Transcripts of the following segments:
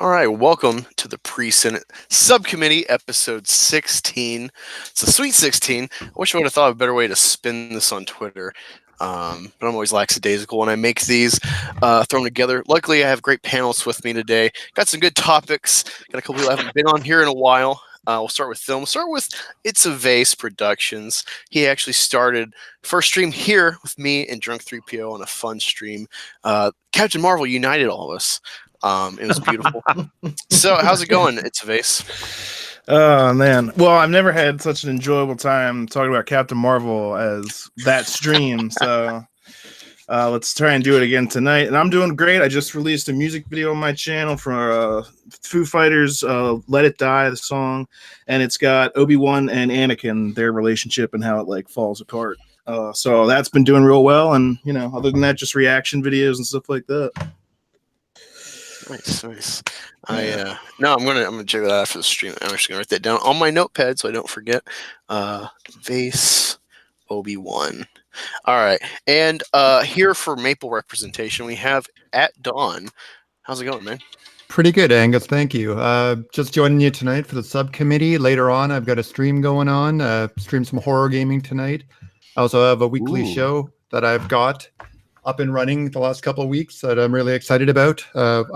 All right, welcome to the Pre-Senate Subcommittee, episode 16. It's a sweet 16. I wish I would have thought of a better way to spin this on Twitter, but I'm always lackadaisical when I make these, throw them together. Luckily, I have great panelists with me today. Got some good topics. Got a couple people that haven't been on here in a while. We'll start with film. We'll start with It's a Vase Productions. He actually started first stream here with me and Drunk 3PO on a fun stream. Captain Marvel united all of us. It was beautiful. So, how's it going? It's a Vase. Oh man, well, I've never had such an enjoyable time talking about Captain Marvel as that stream. So let's try and do it again tonight. And I'm doing great. I just released a music video on my channel for Foo Fighters' "Let It Die," the song, and it's got Obi-Wan and Anakin, their relationship and how it like falls apart. So that's been doing real well. And other than that, just reaction videos and stuff like that. Nice. No, I'm gonna check that out after the stream. I'm just gonna write that down on my notepad so I don't forget. Vase Obi-Wan. All right, and here for Maple representation, we have at Dawn. How's it going, man? Pretty good, Angus. Thank you. Just joining you tonight for the subcommittee. Later on, I've got a stream going on. Stream some horror gaming tonight. I also have a weekly show that I've got up and running the last couple of weeks that I'm really excited about.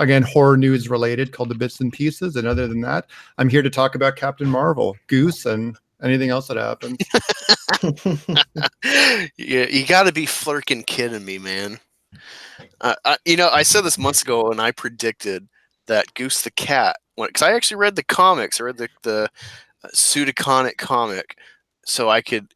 Again, horror news related, called The Bits and Pieces. And other than that, I'm here to talk about Captain Marvel, Goose, and anything else that happens. Yeah, you got to be flirking kidding me, man. I said this months ago, and I predicted that Goose the cat, because I actually read the comics. I read the pseudoconic comic, so I could,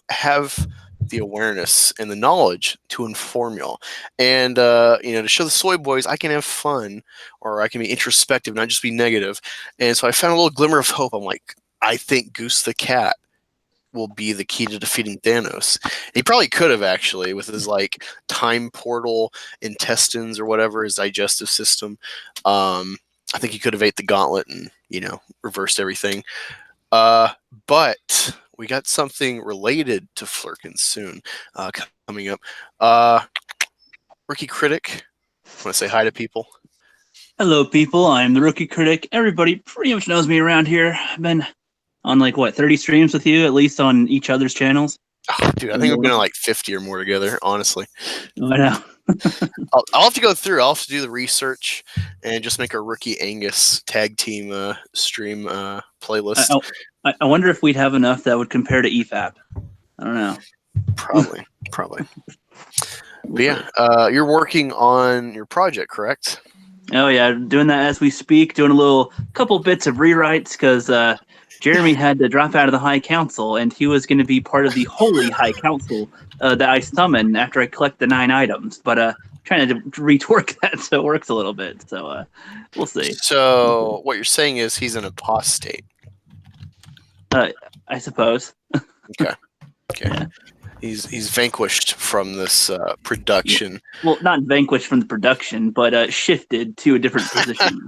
have the awareness and the knowledge to inform y'all, and to show the soy boys I can have fun, or I can be introspective, not just be negative. And so I found a little glimmer of hope. I'm like, I think Goose the cat will be the key to defeating Thanos. He probably could have, actually, with his like time portal intestines or whatever, his digestive system. I think he could have ate the gauntlet and reversed everything. But we got something related to Flurkin soon coming up. Rookie Critic, want to say hi to people? Hello, people. I'm the Rookie Critic. Everybody pretty much knows me around here. I've been on 30 streams with you, at least on each other's channels. Oh, dude, I think we've been on like 50 or more together, honestly. I know. I'll have to go through. I'll have to do the research and just make a Rookie Angus tag team stream playlist. I wonder if we'd have enough that would compare to EFAP. I don't know. Probably. But yeah, you're working on your project, correct? Oh yeah, doing that as we speak. Doing a couple bits of rewrites because Jeremy had to drop out of the High Council, and he was going to be part of the Holy High Council that I summoned after I collect the 9 items. But trying to retwork that so it works a little bit. So we'll see. So what you're saying is he's an apostate. I suppose. Okay. Yeah. He's vanquished from this production. Well, not vanquished from the production, but shifted to a different position.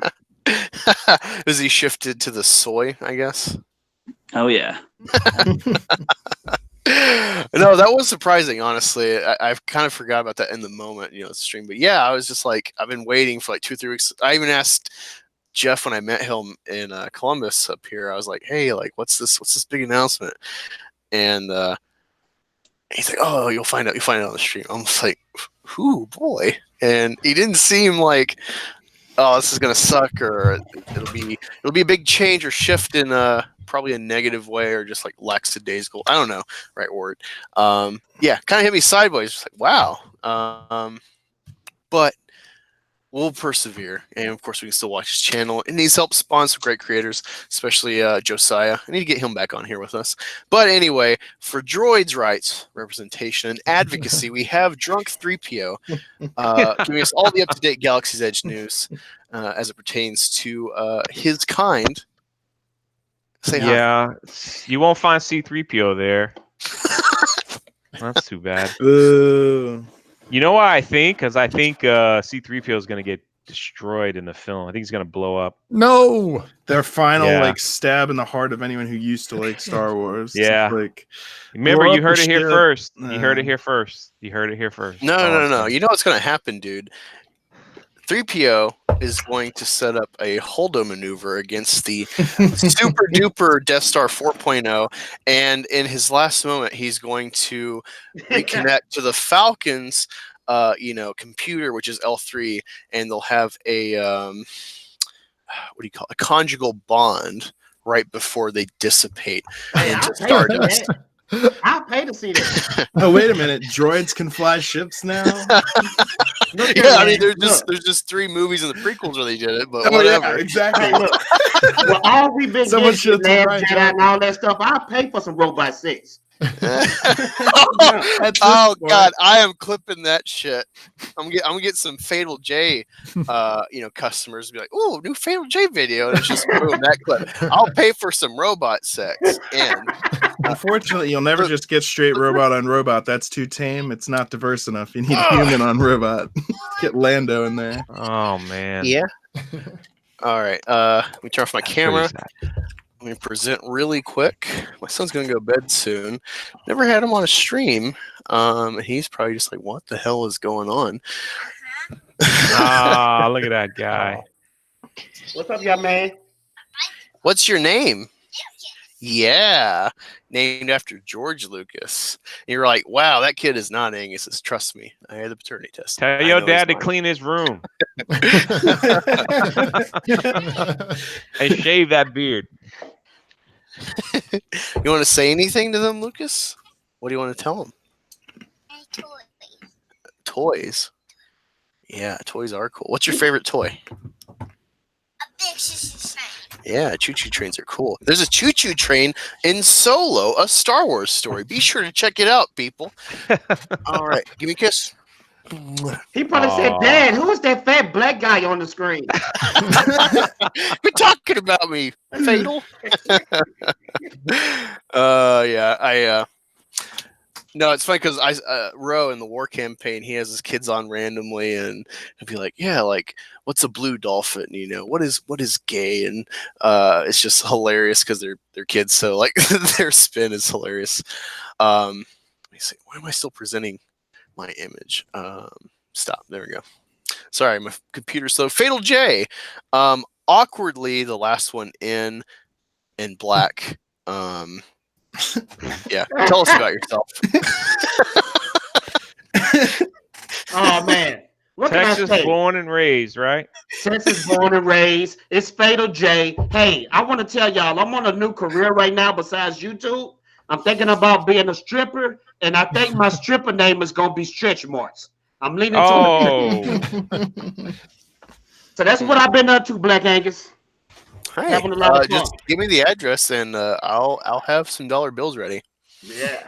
Is he shifted to the soy, I guess? Oh, yeah. No, that was surprising, honestly. I've kind of forgot about that in the moment, the stream. But yeah, I was just like, I've been waiting for like 2-3 weeks. I even asked Jeff when I met him in Columbus up here. I was like, hey, like, what's this big announcement? And he's like, oh, you'll find out on the stream. I'm just like, ooh, boy. And he didn't seem like, oh, this is gonna suck, or it'll be a big change or shift in probably a negative way, or just like lackadaisical. I don't know, right word. Yeah, kind of hit me sideways. Just like, wow. But we'll persevere, and of course we can still watch his channel. It needs help sponsor great creators, especially Josiah. I need to get him back on here with us. But anyway, for droids' rights, representation, and advocacy, we have Drunk 3PO giving us all the up-to-date Galaxy's Edge news as it pertains to his kind. Say hi. Yeah, you won't find C-3PO there. That's too bad. You know why I think? Because I think C-3PO is going to get destroyed in the film. I think he's going to blow up. No! Their final stab in the heart of anyone who used to like Star Wars. Yeah. Remember, you heard it here first. You heard it here first. No. You know what's going to happen, dude. 3PO is going to set up a holdo maneuver against the super duper Death Star 4.0, and in his last moment, he's going to reconnect to the Falcon's, computer, which is L3, and they'll have a a conjugal bond right before they dissipate into Stardust. I'll pay to see that. Oh, wait a minute! Droids can fly ships now. Yeah, I mean, there's just 3 movies in the prequels where they did it, but whatever. Yeah, exactly. Hey, look, well, all we've been Someone getting should Last right, Jedi and all that stuff. I'll pay for some Robot 6. Oh God, I am clipping that shit. I'm gonna get some Fatal J, customers be like, "Oh, new Fatal J video," and it's just boom that clip. I'll pay for some robot sex. And unfortunately, you'll never just get straight robot on robot. That's too tame. It's not diverse enough. You need human on robot. Get Lando in there. Oh man. Yeah. All right. Let me turn off my camera. Let me present really quick. My son's gonna go to bed soon. Never had him on a stream. He's probably just like, what the hell is going on? Ah, look at that guy. What's up, young man? What's your name? Yeah, named after George Lucas. And you're like, wow, that kid is not Angus's. Trust me, I had the paternity test. Tell your dad to clean his room and shave that beard. You want to say anything to them, Lucas? What do you want to tell them? Toys. Yeah, toys are cool. What's your favorite toy? A big choo-choo train. Yeah, choo-choo trains are cool. There's a choo-choo train in Solo, a Star Wars story. Be sure to check it out, people. All right, give me a kiss. He probably said, "Dad, who is that fat black guy on the screen?" Quit talking about me, Fatal. No, it's funny because Ro in the war campaign, he has his kids on randomly, and he'll be like, "Yeah, like what's a blue dolphin? What is gay?" And it's just hilarious because they're kids, so like their spin is hilarious. Let me see, why am I still presenting my image? Stop. There we go. Sorry, my computer's slow. Fatal J. Awkwardly, the last one in black. Yeah. Tell us about yourself. Oh man. What Texas can I say? born and raised, right? Texas born and raised. It's Fatal J. Hey, I want to tell y'all, I'm on a new career right now besides YouTube. I'm thinking about being a stripper, and I think my stripper name is gonna be Stretch Marks. I'm leaning to So that's what I've been up to, Black Angus. Hey, Having a lot of fun. just give me the address and I'll have some dollar bills ready. Yeah.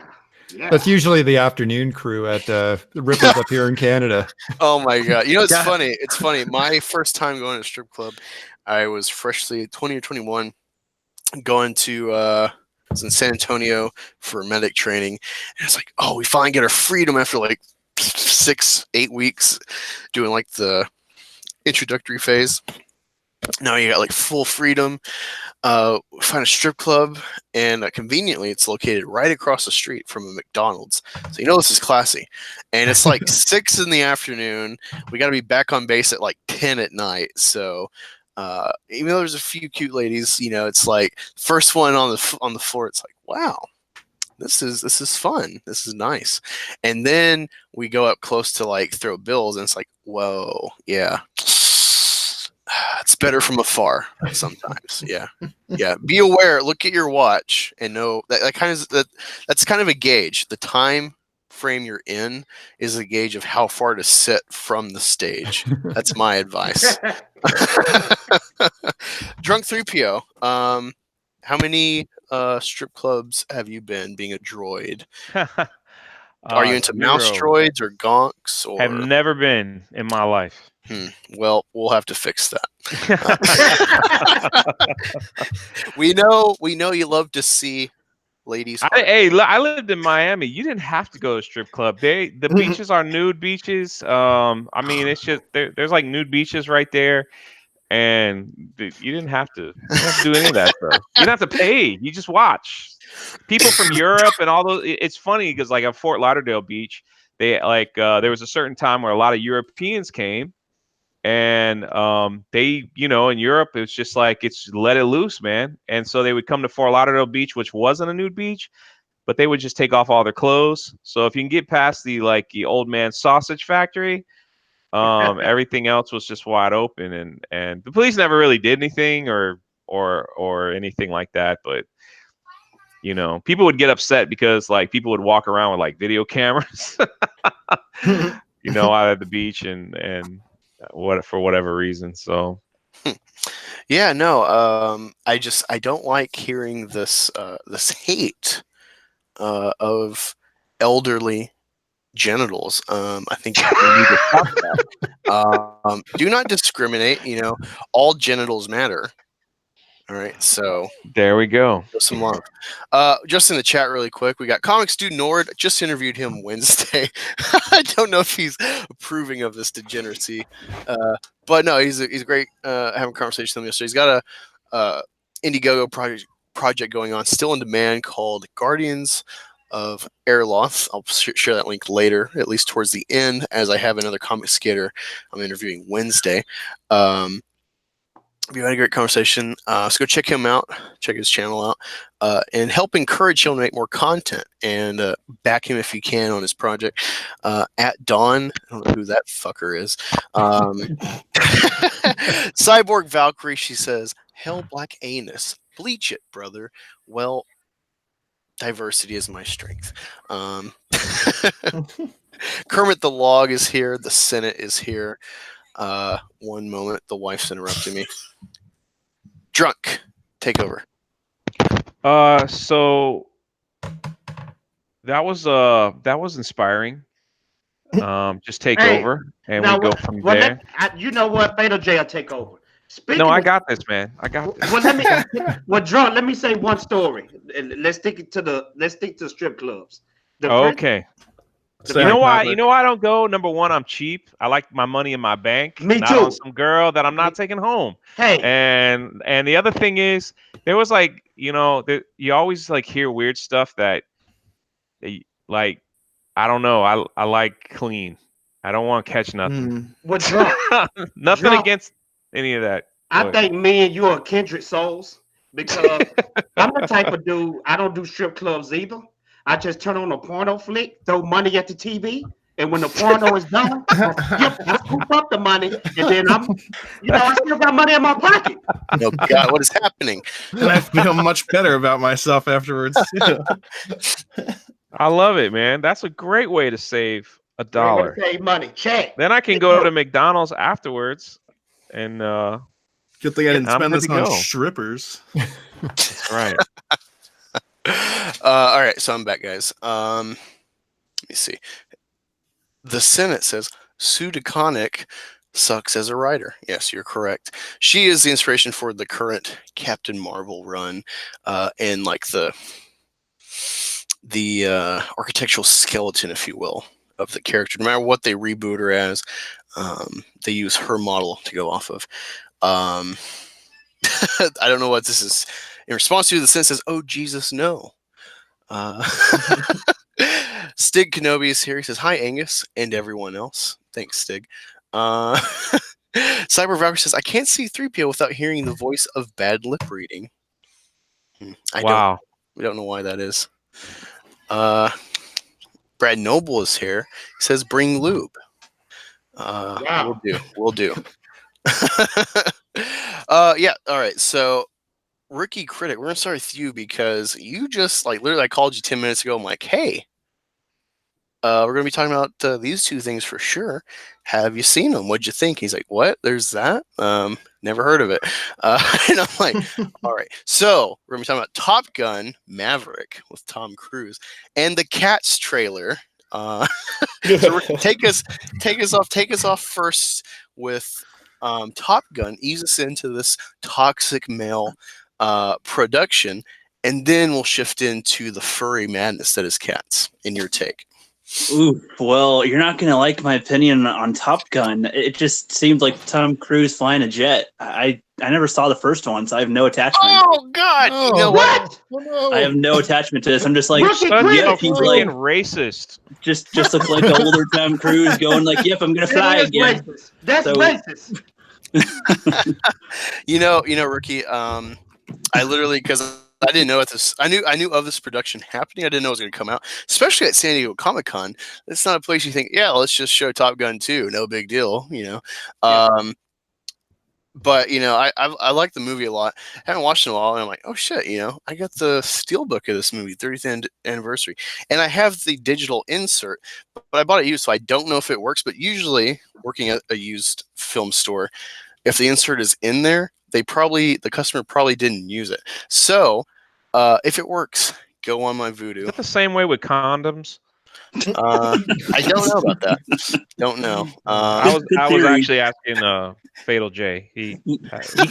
That's usually the afternoon crew at Ripples up here in Canada. Oh my God. It's funny. It's funny. My first time going to a strip club, I was freshly 20 or 21 going to I was in San Antonio for medic training. And it's like, oh, we finally get our freedom after like 6-8 weeks doing like the introductory phase. Now you got like full freedom. Find a strip club, and conveniently it's located right across the street from a McDonald's. So this is classy. And it's like 6 in the afternoon. We got to be back on base at like 10 at night. So even though there's a few cute ladies, it's like first one on the floor. It's like, wow, this is fun. This is nice. And then we go up close to like throw bills, and it's like, whoa, yeah. It's better from afar sometimes. Yeah. Be aware. Look at your watch and know that's kind of a gauge. The time frame you're in is a gauge of how far to sit from the stage. That's my advice. Drunk 3PO. How many strip clubs have you been being a droid? Are you into mouse droids or gonks? Or Have never been in my life. Well, we'll have to fix that. We know you love to see ladies. I lived in Miami. You didn't have to go to a strip club. The beaches are nude beaches. I mean, it's just there's like nude beaches right there, and you didn't have to do any of that stuff. You don't have to pay. You just watch. People from Europe and all those. It's funny because like at Fort Lauderdale Beach, they like there was a certain time where a lot of Europeans came. And they, in Europe, it's just like it's let it loose, man. And so they would come to Fort Lauderdale Beach, which wasn't a nude beach, but they would just take off all their clothes. So if you can get past the old man sausage factory, everything else was just wide open, and the police never really did anything or anything like that. But people would get upset because people would walk around with video cameras, out at the beach and for whatever reason. So yeah, no, I don't like hearing this hate of elderly genitals. I think we need to stop that. Do not discriminate. All genitals matter. All right, so there we go. Some love. Just in the chat, really quick, we got Comics Dude Nord. Just interviewed him Wednesday. I don't know if he's approving of this degeneracy, but no, he's great. Having a conversation with him yesterday. He's got a Indiegogo project going on, still in demand, called Guardians of Airloth. I'll share that link later, at least towards the end, as I have another comic skater I'm interviewing Wednesday. We had a great conversation. So go check him out, check his channel out, and help encourage him to make more content, and back him if you can on his project. At Dawn, I don't know who that fucker is. Cyborg Valkyrie, she says, "Hell, black anus, bleach it, brother." Well, diversity is my strength. Kermit the Log is here. The Senate is here. One moment, the wife's interrupting me. Drunk, take over. So that was inspiring. Just take over, and we go from there. You know what? Beta J will take over. I got this, man. I got this. Drunk. Let me say one story. Let's stick to the strip clubs. Okay. You know why I don't go? Number one, I'm cheap. I like my money in my bank. Me not too. On some girl that I'm not taking home. Hey. And the other thing is, there was you always hear weird stuff that, I don't know. I like clean. I don't want to catch nothing. What's wrong? Nothing against any of that. I think me and you are kindred souls, because I'm the type of dude. I don't do strip clubs either. I just turn on a porno flick, throw money at the TV, and when the porno is done, I scoop up the money, and then I still got money in my pocket. Oh God, what is happening? And I feel much better about myself afterwards. I love it, man. That's a great way to save $1. Save money. Check. Then I can go to McDonald's afterwards, and good thing I didn't spend this on strippers. That's right. All right, so I'm back, guys. Let me see. The Senate says Sue DeConnick sucks as a writer. Yes, you're correct. She is the inspiration for the current Captain Marvel run, and the architectural skeleton, if you will, of the character. No matter what they reboot her as, they use her model to go off of. I don't know what this is in response to. The Senate says, "Oh Jesus, no." Stig Kenobi is here. He says, "Hi, Angus and everyone else." Thanks, Stig. Cyber Valkyrie says, "I can't see 3PO without hearing the voice of bad lip reading." We don't know why that is. Brad Noble is here. He says, "Bring lube." Wow. We'll do. Yeah. All right. So, Ricky Critic, we're gonna start with you, because you just literally, I called you 10 minutes ago. I'm like, "Hey, we're gonna be talking about these two things for sure. Have you seen them? What'd you think?" He's like, "What? There's that? Never heard of it." And I'm like, "All right." So we're gonna be talking about Top Gun Maverick with Tom Cruise and the Cats trailer. So take us off first with Top Gun. Ease us into this toxic male production, and then we'll shift into the furry madness that is Cats. In your take. Ooh, well, you're not gonna like my opinion on Top Gun. It just seemed like Tom Cruise flying a jet. I never saw the first one, so I have no attachment. Oh God! Oh, You know what? What? I have no attachment to this. I'm just like, Rookie, Such Chris, a he's freaking like, racist. just looks like the older Tom Cruise going like, "Yep, I'm gonna fly that is again." racist. That's So- racist. You know, Rookie. I literally, because I didn't know I knew of this production happening. I didn't know it was going to come out, especially at San Diego Comic-Con. It's not a place you think, yeah, let's just show Top Gun 2, no big deal, you know. Yeah. But you know, I like the movie a lot. I haven't watched it in a while, and I'm like, oh shit, you know, I got the steelbook of this movie, 30th anniversary, and I have the digital insert, but I bought it used, so I don't know if it works. But usually, working at a used film store, if the insert is in there, the customer probably didn't use it. So if it works, go on my Voodoo. Is that the same way with condoms? I don't know about that. Don't know. I was theory. actually asking Fatal J. He He can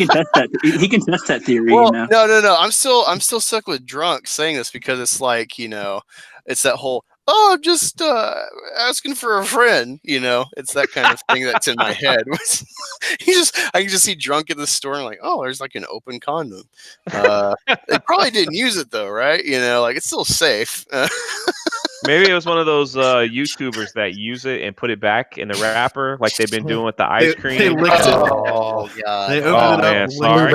test that. He can test that theory. Well, You know? no. I'm still stuck with drunk saying this because it's like, you know, it's that whole, oh, I'm just asking for a friend, you know, it's that kind of thing that's in my head. I can just see drunk at the store and like, oh, there's like an open condom. They probably didn't use it though, right? You know, like it's still safe. Maybe it was one of those YouTubers that use it and put it back in the wrapper, like they've been doing with the ice cream. They licked it. Oh God. They Oh, opened it man, up. sorry.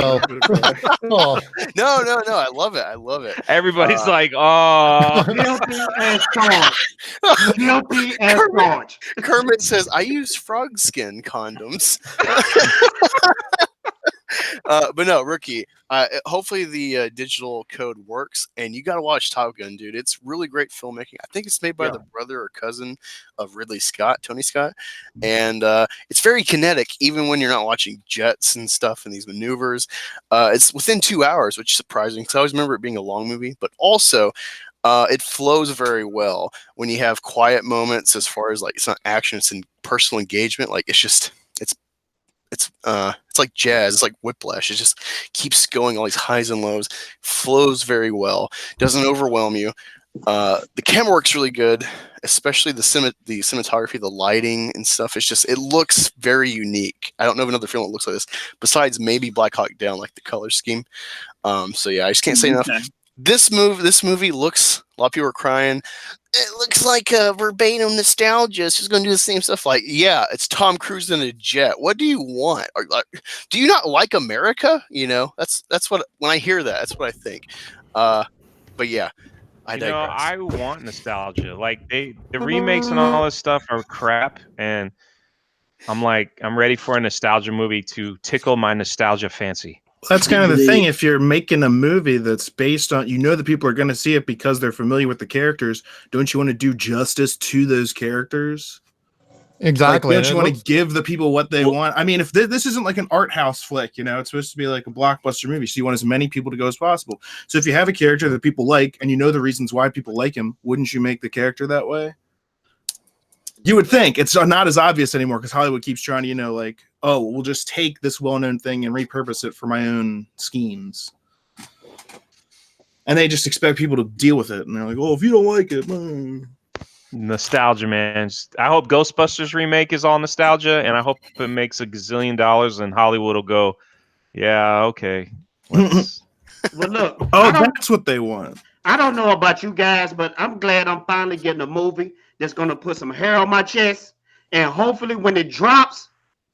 Oh, No. I love it. I love it. Everybody's like, oh. Guilty as charged. Guilty as charged. Kermit says, I use frog skin condoms. But no, Rookie, hopefully the digital code works, and you got to watch Top Gun, dude. It's really great filmmaking. I think it's made by the brother or cousin of Ridley Scott, Tony Scott, and it's very kinetic, even when you're not watching jets and stuff and these maneuvers. It's within 2 hours, which is surprising, because I always remember it being a long movie, but also it flows very well when you have quiet moments as far as like, it's not action, it's in personal engagement. Like it's like jazz. It's like whiplash. It just keeps going, all these highs and lows. Flows very well. Doesn't overwhelm you. The camera work's really good, especially the cinematography, the lighting and stuff. It looks very unique. I don't know of another film that looks like this besides maybe Black Hawk Down, like the color scheme. So yeah, I just can't say enough. Okay. This movie looks. A lot of people are crying. It looks like a verbatim nostalgia. It's just going to do the same stuff. Like, yeah, it's Tom Cruise in a jet. What do you want? Do you not like America? You know, that's what, when I hear that, that's what I think. But yeah, I digress. I want nostalgia. Like the remakes and all this stuff are crap, and I'm ready for a nostalgia movie to tickle my nostalgia fancy. That's kind of the thing. If you're making a movie that's based on, you know, the people are going to see it because they're familiar with the characters. Don't you want to do justice to those characters? exactly. Like, don't you And it want to give the people what they want? I mean, if this isn't like an art house flick, you know, it's supposed to be like a blockbuster movie. So you want as many people to go as possible. So if you have a character that people like, and you know the reasons why people like him, wouldn't you make the character that way? You would think. It's not as obvious anymore because Hollywood keeps trying to, you know, like, oh, we'll just take this well-known thing and repurpose it for my own schemes. And they just expect people to deal with it. And they're like, oh, if you don't like it, Nostalgia, man. I hope Ghostbusters remake is all nostalgia, and I hope it makes $1 gazillion, and Hollywood will go, yeah, okay. Well, look. oh, that's what they want. I don't know about you guys, but I'm glad I'm finally getting a movie that's going to put some hair on my chest. And hopefully when it drops,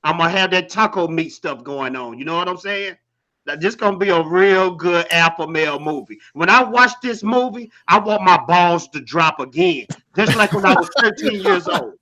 I'm going to have that taco meat stuff going on. You know what I'm saying? That this going to be a real good alpha male movie. When I watch this movie, I want my balls to drop again. Just like when I was 13 years old.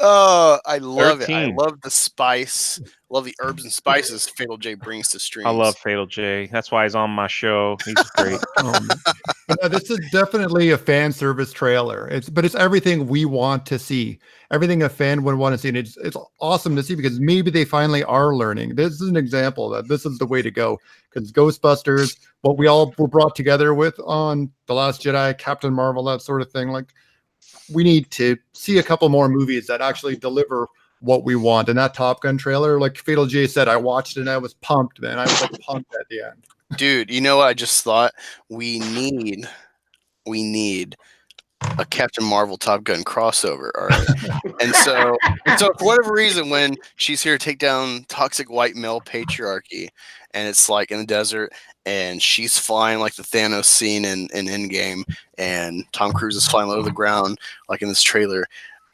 Oh, I love 13. it. I love the spice. Love the herbs and spices Fatal J brings to streams. I love Fatal J. That's why he's on my show. He's great. Yeah, this is definitely a fan service trailer. But it's everything we want to see. Everything a fan would want to see. And it's awesome to see because maybe they finally are learning. This is an example that this is the way to go. Because Ghostbusters, what we all were brought together with on The Last Jedi, Captain Marvel, that sort of thing. Like, we need to see a couple more movies that actually deliver what we want. And that Top Gun trailer, like Fatal J said, I watched it and I was pumped, man. I was like pumped at the end. Dude, you know what I just thought? We need we need a Captain Marvel Top Gun crossover. All right. and so for whatever reason, when she's here to take down toxic white male patriarchy, and it's like in the desert, and she's flying like the Thanos scene in Endgame, and Tom Cruise is flying over the ground like in this trailer.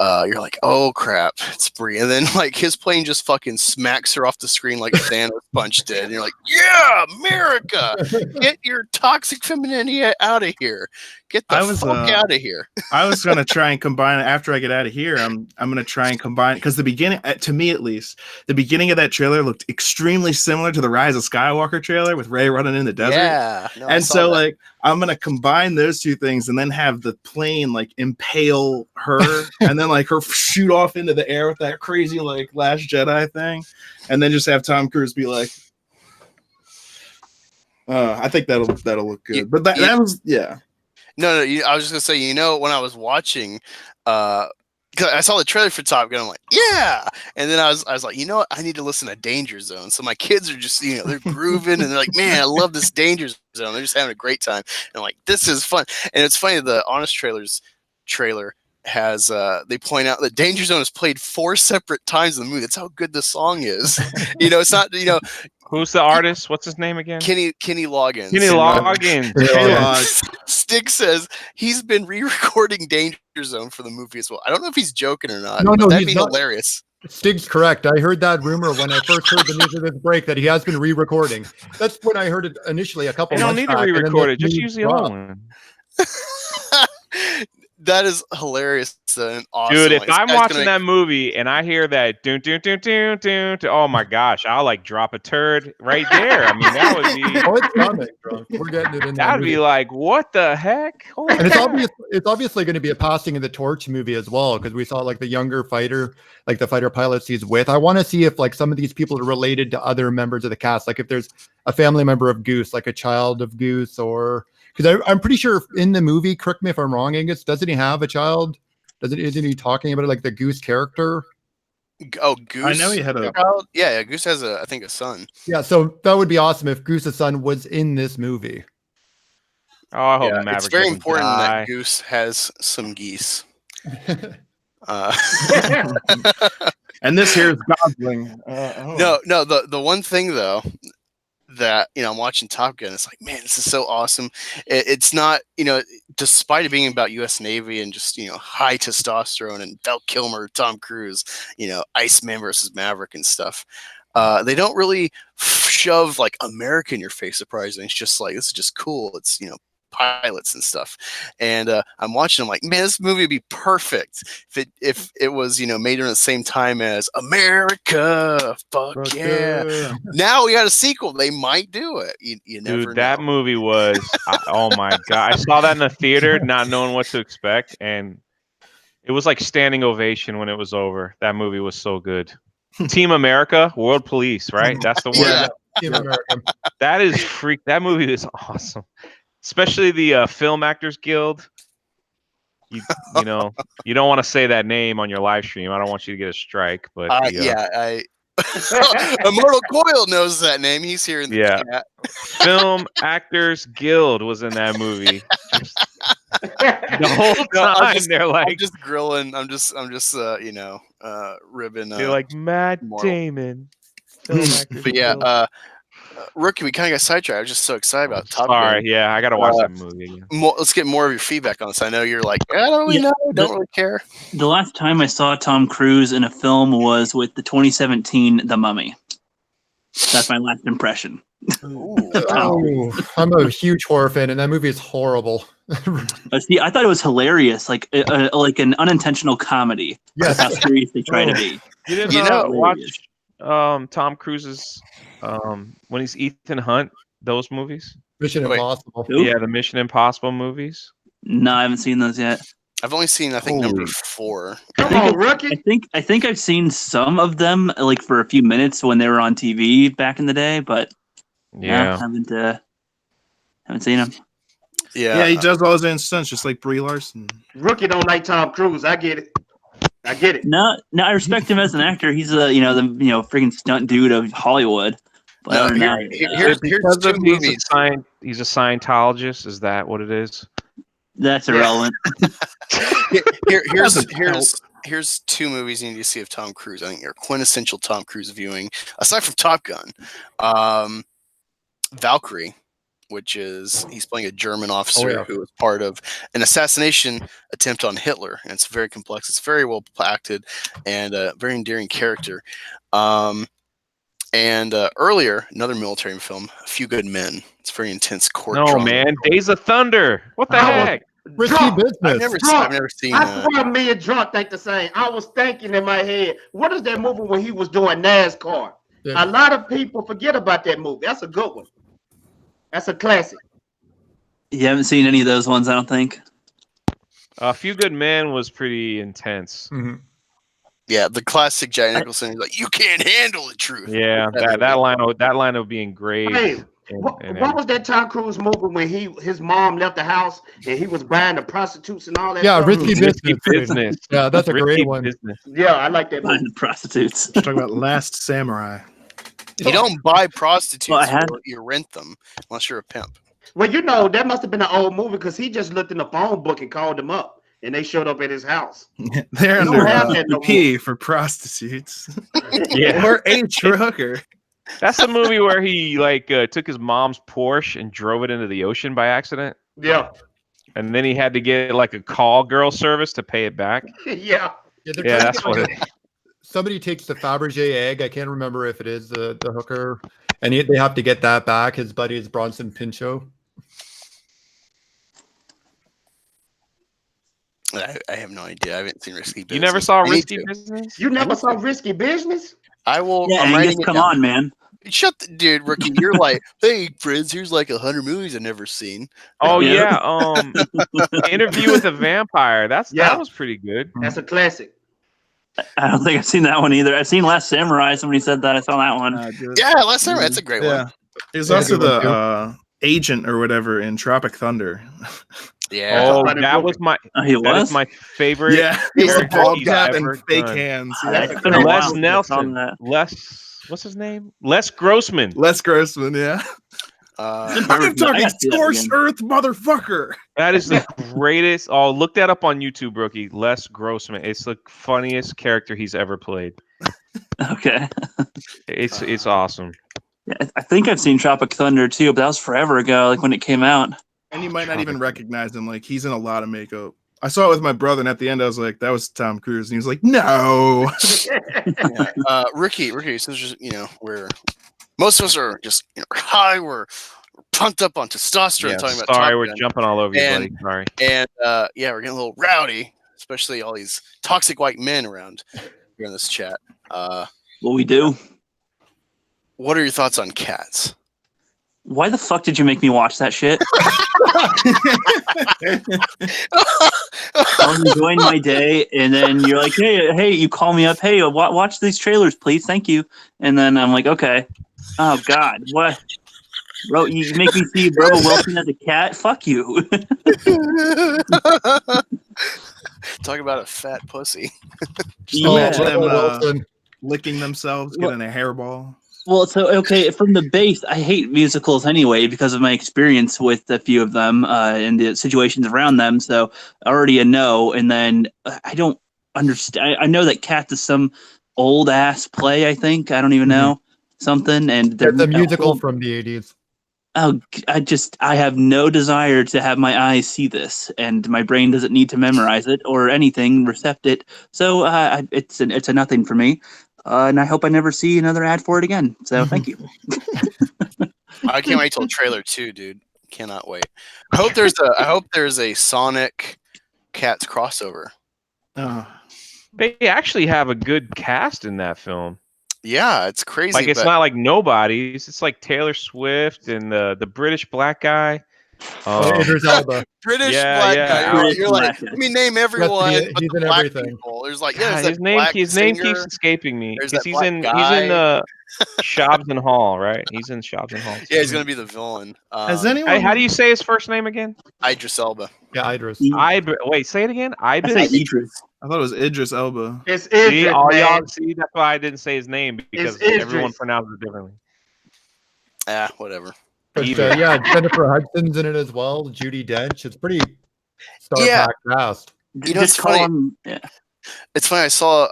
You're like, oh crap, it's Brie, and then like his plane just fucking smacks her off the screen like Thanos punch did, and you're like, yeah, America, get your toxic femininity out of here, get the fuck out of here. I was gonna try and combine it after I get out of here. I'm gonna try and combine because the beginning, to me at least, the beginning of that trailer looked extremely similar to the Rise of Skywalker trailer with Rey running in the desert. Yeah, no, and so like I'm gonna combine those two things and then have the plane like impale her and then like her shoot off into the air with that crazy like Last Jedi thing, and then just have Tom Cruise be like, I think that'll look good. But that was No, I was just gonna say, you know, when I was watching, cause I saw the trailer for Top Gun, I'm like, yeah, and then I was like, you know what, I need to listen to Danger Zone. So my kids are just, you know, they're grooving and they're like, man, I love this Danger Zone. They're just having a great time. And I'm like, this is fun. And it's funny, the Honest Trailers trailer has they point out that Danger Zone is played 4 separate times in the movie. That's how good the song is. You know, it's not, you know, who's the artist? What's his name again? Kenny Loggins. Kenny Loggins. Stig says he's been re-recording Danger Zone for the movie as well. I don't know if he's joking or not. No, that'd be hilarious. Stig's correct. I heard that rumor when I first heard the news of this break that he has been re-recording. That's when I heard it initially a couple months back. You don't need to re-record it. Just use the old one. That is hilarious and awesome. Dude, if I'm watching that movie and I hear that dun, dun, dun, dun, dun, dun, oh my gosh, I'll like drop a turd right there. I mean, that would be it's coming, bro. We're getting it in there. That'd be like, what the heck? Holy and it's obviously going to be a passing of the torch movie as well, because we saw like the younger fighter, like the fighter pilots he's with. I want to see if like some of these people are related to other members of the cast, like if there's a family member of Goose, like a child of Goose, or because I'm pretty sure in the movie, correct me if I'm wrong, Angus, doesn't he have a child? Isn't he talking about it like the Goose character? Oh, Goose. I know he had a child. Yeah, Goose has I think a son. Yeah, so that would be awesome if Goose's son was in this movie. Oh, I hope Maverick it's very important die. that Goose has some geese. And this here is Gosling. No, the one thing though that, you know, I'm watching Top Gun, it's like, man, this is so awesome. It's not, you know, despite it being about U.S. Navy and just, you know, high testosterone and Val Kilmer, Tom Cruise, you know, Iceman versus Maverick and stuff. They don't really shove like America in your face, surprisingly. It's just like, this is just cool. It's, you know, pilots and stuff. And I'm watching, I'm like, man, this movie would be perfect if it was, you know, made around the same time as America. Fuck yeah. Now we got a sequel. They might do it. You never know. Dude, that movie was oh my god. I saw that in the theater not knowing what to expect, and it was like standing ovation when it was over. That movie was so good. Team America, World Police, right? That's the word. Yeah, Team America. That is freak. That movie is awesome. Especially the Film Actors Guild. You know, you don't want to say that name on your live stream. I don't want you to get a strike. But Immortal Coil knows that name. He's here in the chat. Film Actors Guild was in that movie. The whole time they're like, I'm just grilling. I'm just you know, ribbing. They're like Matt Damon. But yeah, Rookie, we kind of got sidetracked. I was just so excited about Top Gun. Sorry, yeah, I gotta watch that movie again. Let's get more of your feedback on this. I know you're like, I don't really know, don't really care. The last time I saw Tom Cruise in a film was with the 2017 The Mummy. That's my last impression. I'm a huge horror fan, and that movie is horrible. See, I thought it was hilarious, like an unintentional comedy. Yes. That's how serious they try to be. You didn't watch Tom Cruise's when he's Ethan Hunt, those movies? Mission Impossible. Yeah, the Mission Impossible movies. No, I haven't seen those yet. I've only seen, I think, number 4. Come on, Rookie. I think I've seen some of them, like for a few minutes when they were on TV back in the day, but yeah, I haven't seen them. Yeah, he does all his own stunts, just like Brie Larson. Rookie don't like Tom Cruise. I get it. No, I respect him as an actor. He's the freaking stunt dude of Hollywood. But here's two movies. He's a Scientologist. Is that what it is? That's irrelevant. Here's two movies you need to see of Tom Cruise. I think they're quintessential Tom Cruise viewing, aside from Top Gun. Valkyrie, which is he's playing a German officer who was part of an assassination attempt on Hitler, and it's very complex. It's very well acted and a very endearing character. And earlier, another military film, A Few Good Men. It's very intense court drama. No, man, Days of Thunder. What the heck? Risky business. I've never seen I swear me and Drunk think the same. I was thinking in my head, what is that movie when he was doing NASCAR? Yeah. A lot of people forget about that movie. That's a good one. That's a classic. You haven't seen any of those ones, I don't think. A Few Good Men was pretty intense. Mm-hmm. Yeah, the classic Jack Nicholson is like, you can't handle the truth. Yeah, that line will be engraved. Hey, what was that Tom Cruise movie when his mom left the house and he was buying the prostitutes and all that? Yeah, stuff? Risky Business. Yeah, that's a great one. Business. Yeah, I like that movie. Buying prostitutes. Talking about Last Samurai. You don't buy prostitutes, Well, you rent them, unless you're a pimp. Well, you know, that must have been an old movie because he just looked in the phone book and called them up. And they showed up at his house. They're You don't under have that no P for prostitutes. Yeah. Or H for hooker. That's the movie where he took his mom's Porsche and drove it into the ocean by accident. Yeah. And then he had to get like a call girl service to pay it back. Yeah. Yeah, that's what it is. Somebody takes the Fabergé egg. I can't remember if it is the hooker. And they have to get that back. His buddy is Bronson Pinchot. I have no idea. I haven't seen Risky Business. You never saw Risky Business? You never saw Risky Business? I will. Yeah, I'm Angus, writing it come down. on, man. Shut the dude, Rookie. You're like, hey, friends, here's like 100 movies I've never seen. Oh Yeah. yeah, Interview with a Vampire. That was pretty good. That's a classic. I don't think I've seen that one either. I've seen Last Samurai. Somebody said that. I saw that one. Yeah, Last Samurai. That's a great Yeah. one. He's Yeah, also good one, the agent or whatever in Tropic Thunder. Yeah. Oh, Funny that movie. was my Oh, he that was? is my favorite. Yeah, he's a character bald he's cap ever and fake done. hands. That's Yeah. a good one. Les Wow. Nelson. That. What's his name? Les Grossman. Les Grossman, yeah. Uh, I'm talking I gotta see that scorched again. earth, motherfucker. That is the greatest. Oh, look that up on YouTube, Rookie. Les Grossman. It's the funniest character he's ever played. Okay. It's awesome. Yeah, I think I've seen Tropic Thunder too, but that was forever ago, like when it came out. And you might not even recognize him. Like, he's in a lot of makeup. I saw it with my brother, and at the end, I was like, that was Tom Cruise. And he was like, no. yeah. Ricky. So just we're most of us are just high. We're pumped up on testosterone. Yeah, talking about sorry, Top we're Gun. jumping all over you, And- buddy. Sorry. And yeah, we're getting a little rowdy, especially all these toxic white men around here in this chat. What we do? What are your thoughts on Cats? Why the fuck did you make me watch that shit? I was enjoying my day, and then you're like, hey, you call me up. Hey, watch these trailers, please. Thank you. And then I'm like, okay. Oh, God. What? Bro, you make me see Rebel Wilson as a cat? Fuck you. Talk about a fat pussy. Yeah. Them, Wilson. licking themselves, getting a hairball. Well, so, okay, from the base, I hate musicals anyway because of my experience with a few of them and the situations around them. So I already know. And then I don't understand. I know that Cats is some old ass play, I think. I don't even know. Something. And they're It's a musical from the 80s. Oh, I have no desire to have my eyes see this, and my brain doesn't need to memorize it or anything, recept it. So it's a nothing for me, and I hope I never see another ad for it again. So thank you. I can't wait till the trailer too, dude. Cannot wait. I hope there's a Sonic Cats crossover. They actually have a good cast in that film. Yeah, it's crazy. Like it's but not like nobodies. It's like Taylor Swift and the British black guy. Idris Elba. British Yeah, black yeah. guy. British You're like, black guy. let me name everyone He's but in the black everything. people. There's like, God, there's that his black name singer. keeps escaping me There's because that he's black in guy. Shobbs and Hall, right? He's in Shobbs and Hall. Yeah, he's gonna be the villain. Has anyone? Hey, how do you say his first name again? Idris Elba. Yeah, Idris. Wait, say it again. I say Ibis. Idris. I thought it was Idris Elba. It's See, Idris, all man. y'all see. That's why I didn't say his name because Idris. everyone pronounces it differently. Whatever. But, Either. yeah, Jennifer Hudson's in it as well. Judi Dench. It's pretty star-packed cast. You know, it's Just call funny. him. Yeah. It's funny. I saw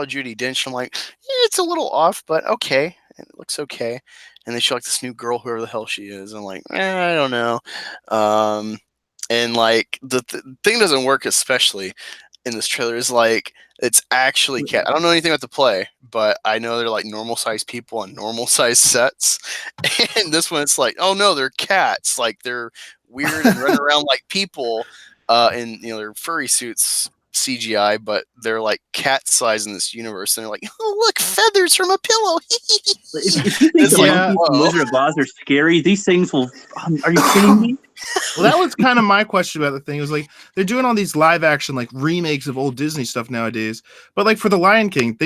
Judi Dench. I'm like, it's a little off, but okay. It looks okay. And they show like this new girl, whoever the hell she is. I'm like, I don't know. And like the thing doesn't work, especially in this trailer. Is like it's actually cat. I don't know anything about the play, but I know they're like normal sized people on normal sized sets. And this one, it's like, oh no, they're cats. Like they're weird and run around like people. And you know, their furry suits CGI, but they're like cat size in this universe, and they're like, oh look, feathers from a pillow. If you think the like, monkeys and Wizard of Oz are scary, these things will. Are you kidding me? Well, that was kind of my question about the thing. It was like they're doing all these live action like remakes of old Disney stuff nowadays, but like for the Lion King,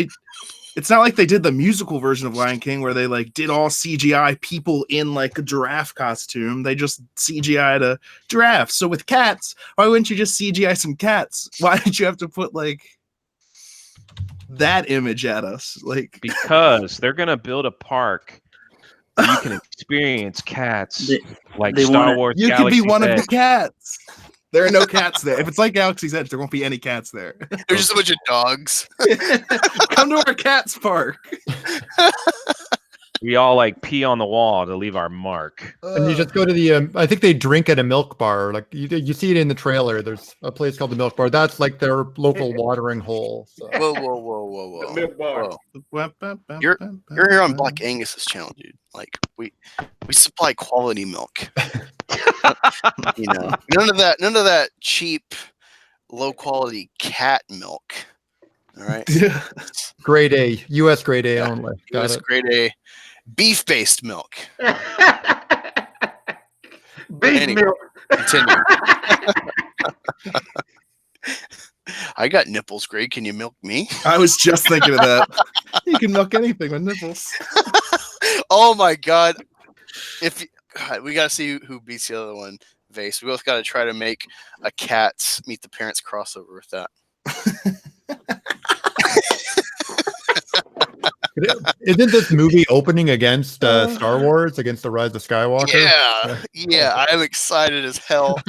it's not like they did the musical version of Lion King where they like did all CGI people in like a giraffe costume. They just CGI'd a giraffe. So with cats, why wouldn't you just CGI some cats? Why did you have to put like that image at us? Like because they're gonna build a park where you can experience cats like they Star wanna- Wars. you could Galaxy's be one of Edge. the cats. There are no cats there. If it's like Galaxy's Edge, there won't be any cats there. There's just a bunch of dogs. Come to our cats park. We all like pee on the wall to leave our mark. And you just go to the, I think they drink at a milk bar. Like you see it in the trailer. There's a place called the Milk Bar. That's like their local watering hole. So. Whoa. Milk bar. Whoa. You're here on Black Angus's channel, dude. Like we supply quality milk. You know, none of that cheap, low quality cat milk. All right. Grade A, U.S. grade A only. Got US it. grade A, beef based milk. Beef Anyway. milk. Continue. I got nipples, Greg. Can you milk me? I was just thinking of that. You can milk anything with nipples. Oh my god! God, we gotta see who beats the other one. Vase. We both gotta try to make a Cats Meet the Parents crossover with that. Isn't this movie opening against Star Wars, against the Rise of Skywalker? Yeah. I'm excited as hell.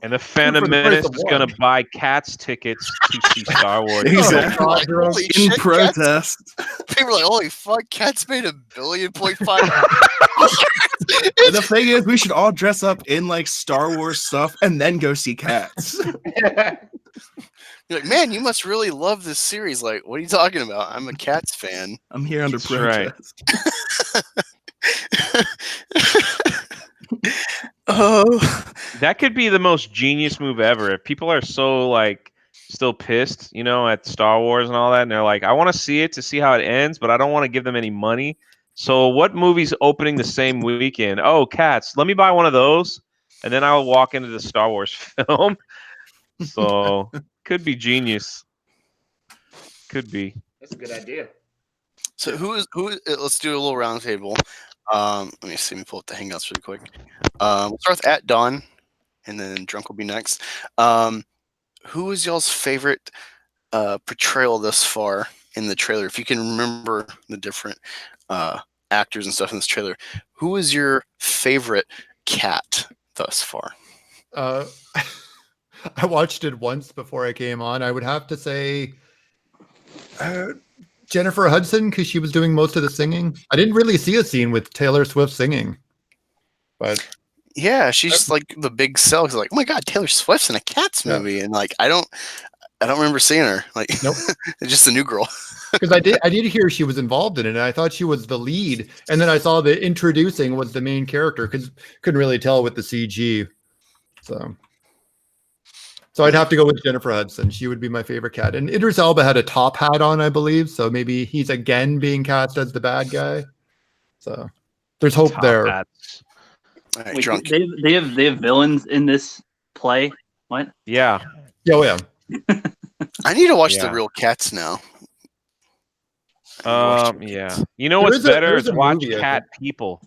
And the Phantom For the price Menace of is going one. to buy Cats tickets to see Star Wars. Exactly. Like, holy In shit, protest. People are like, holy fuck, Cats made $1.5 billion. And the thing is, we should all dress up in like Star Wars stuff and then go see Cats. You're like, man, you must really love this series. Like, what are you talking about? I'm a Cats fan. I'm here under That's right. protest. Oh, That could be the most genius move ever. If people are so like still pissed, you know, at Star Wars and all that, and they're like, I want to see it to see how it ends, but I don't want to give them any money. So what movie's opening the same weekend? Oh, Cats. Let me buy one of those, and then I'll walk into the Star Wars film. So could be genius. Could be. That's a good idea. so who? Let's do a little round table. Let me see. Let me pull up the Hangouts really quick. We'll start with at Dawn, and then Drunk will be next. Who is y'all's favorite portrayal thus far in the trailer? If you can remember the different actors and stuff in this trailer, who is your favorite cat thus far? I watched it once before I came on. I would have to say Jennifer Hudson, because she was doing most of the singing. I didn't really see a scene with Taylor Swift singing, but Yeah, she's like the big sell. Cause like, oh my god, Taylor Swift's in a Cats movie, and like I don't remember seeing her. Like, Nope. It's just a new girl. because I did hear she was involved in it, and I thought she was the lead, and then I saw the introducing was the main character, because couldn't really tell with the CG. So I'd have to go with Jennifer Hudson. She would be my favorite cat. And Idris Elba had a top hat on, I believe. So maybe he's again being cast as the bad guy. So there's hope Top there. hats. All right, Wait, Drunk. they have villains in this play. What? Yeah. Yeah, oh yeah. I need to watch Yeah. the real Cats now. I need to watch the real Yeah. Cats. You know There what's is a- better there is is a watch movie, I Cat People.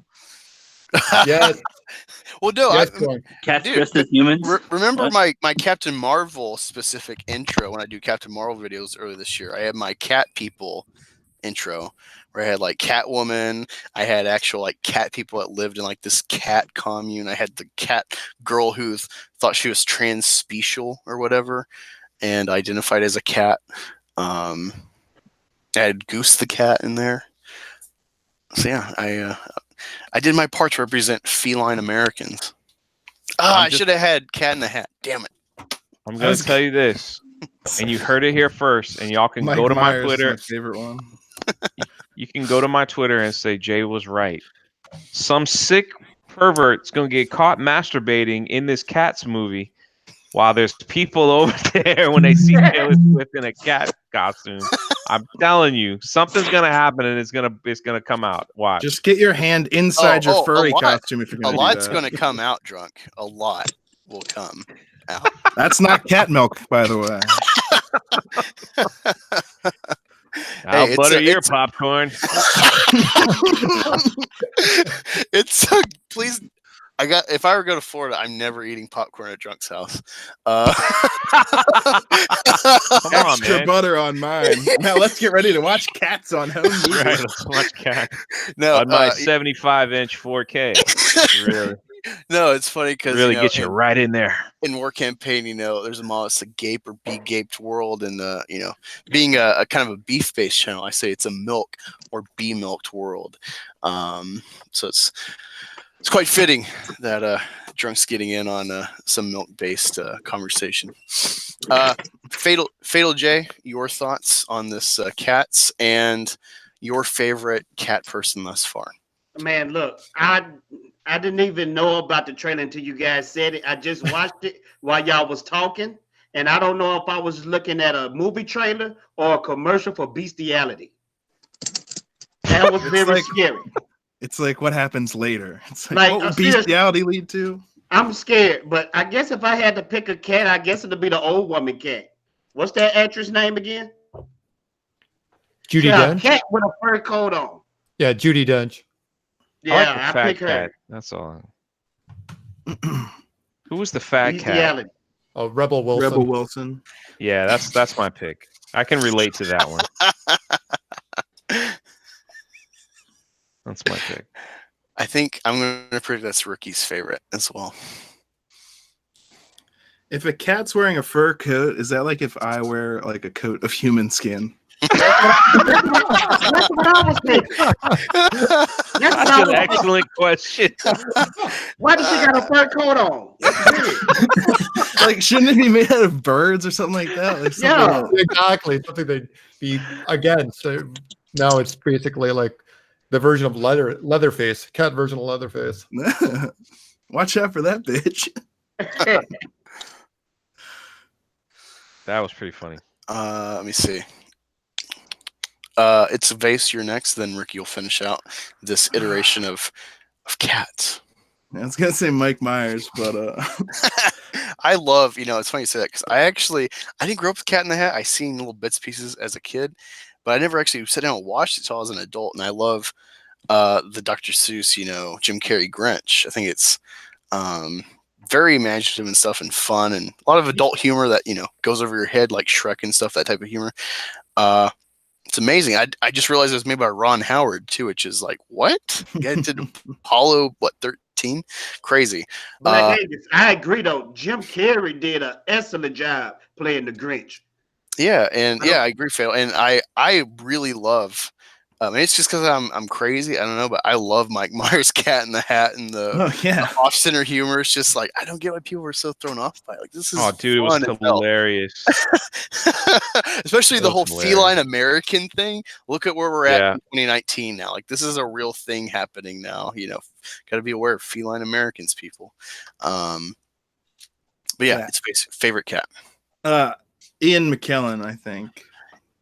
Yes, Well, no, yes, I, go on. Cats Dude, dressed as humans. remember What? my Captain Marvel specific intro when I do Captain Marvel videos earlier this year. I had my cat people intro where I had like Catwoman. I had actual like cat people that lived in like this cat commune. I had the cat girl who thought she was transspecial or whatever and identified as a cat. I had Goose the cat in there. So yeah, I did my part to represent feline Americans. I should have had Cat in the Hat. Damn it. I'm going to tell you this, and you heard it here first, and y'all can Mike go to my Myers Twitter. is my favorite one. You can go to my Twitter and say Jay was right. Some sick pervert's going to get caught masturbating in this Cats movie while there's people over there when they see Taylor Swift in a cat costume. I'm telling you, something's going to happen and it's going to come out. Watch. Just get your hand inside your furry costume if you're going to do that. A lot's going to come out, Drunk. A lot will come out. That's not cat milk, by the way. I'll butter your popcorn. Please. If I ever go to Florida, I'm never eating popcorn at Drunk's house. Come on, Extra man. butter on mine. Now let's get ready to watch Cats on home movie. Right, let's watch Cats. No, on my 75-inch 4K. Really, no, it's funny because really get you right in there. In War Campaign, there's a model, it's a gape or be gaped world, and being a kind of a beef-based channel, I say it's a milk or be milked world. So it's quite fitting that Drunk's getting in on some milk-based conversation. Fatal J, your thoughts on this Cats and your favorite cat person thus far? Man, look, I didn't even know about the trailer until you guys said it. I just watched it while y'all was talking, and I don't know if I was looking at a movie trailer or a commercial for bestiality. That was very scary. It's like what happens later. It's like what would bestiality lead to? I'm scared, but I guess if I had to pick a cat, I guess it'd be the old woman cat. What's that actress name again? Judi Yeah, Dench. cat with a fur coat on. Yeah, Judi Dench. Yeah, I I like pick the her. fat cat. That's all. Who was the fat cat? Bestiality. Oh, Rebel Wilson. Rebel Wilson. Yeah, that's my pick. I can relate to that one. That's my pick. I think I'm going to predict that's Rookie's favorite as well. If a cat's wearing a fur coat, is that like if I wear like a coat of human skin? That's what I was thinking. That's an excellent question. Why does she got a fur coat on? Like, shouldn't it be made out of birds or something like that? Like Yeah. Exactly. Something they'd be against. Now it's basically like the version of Leatherface, cat version of Leatherface. Watch out for that bitch. That was pretty funny. Let me see. It's Vase, you're next. Then Ricky will finish out this iteration of cats. I was gonna say Mike Myers, but I love, it's funny you say that because I didn't grow up with Cat in the Hat. I seen little bits pieces as a kid, but I never actually sat down and watched it until I was an adult. And I love the Dr. Seuss, Jim Carrey Grinch. I think it's very imaginative and stuff and fun and a lot of adult humor that goes over your head like Shrek and stuff. That type of humor. It's amazing. I just realized it was made by Ron Howard too, which is like, what? Yeah, it did Apollo 13? Crazy. But I agree though. Jim Carrey did an excellent job playing the Grinch. Yeah, and I agree, Phil. And I really love. It's just because I'm crazy. I don't know, but I love Mike Myers' Cat in the Hat and the off-center humor. It's just like I don't get why people are so thrown off by it. Like this is dude, it was hilarious. Especially the whole feline American thing. Look at where we're at in 2019 now. Like this is a real thing happening now. Got to be aware of feline Americans, people. But yeah, it's basically favorite cat. Ian McKellen, I think.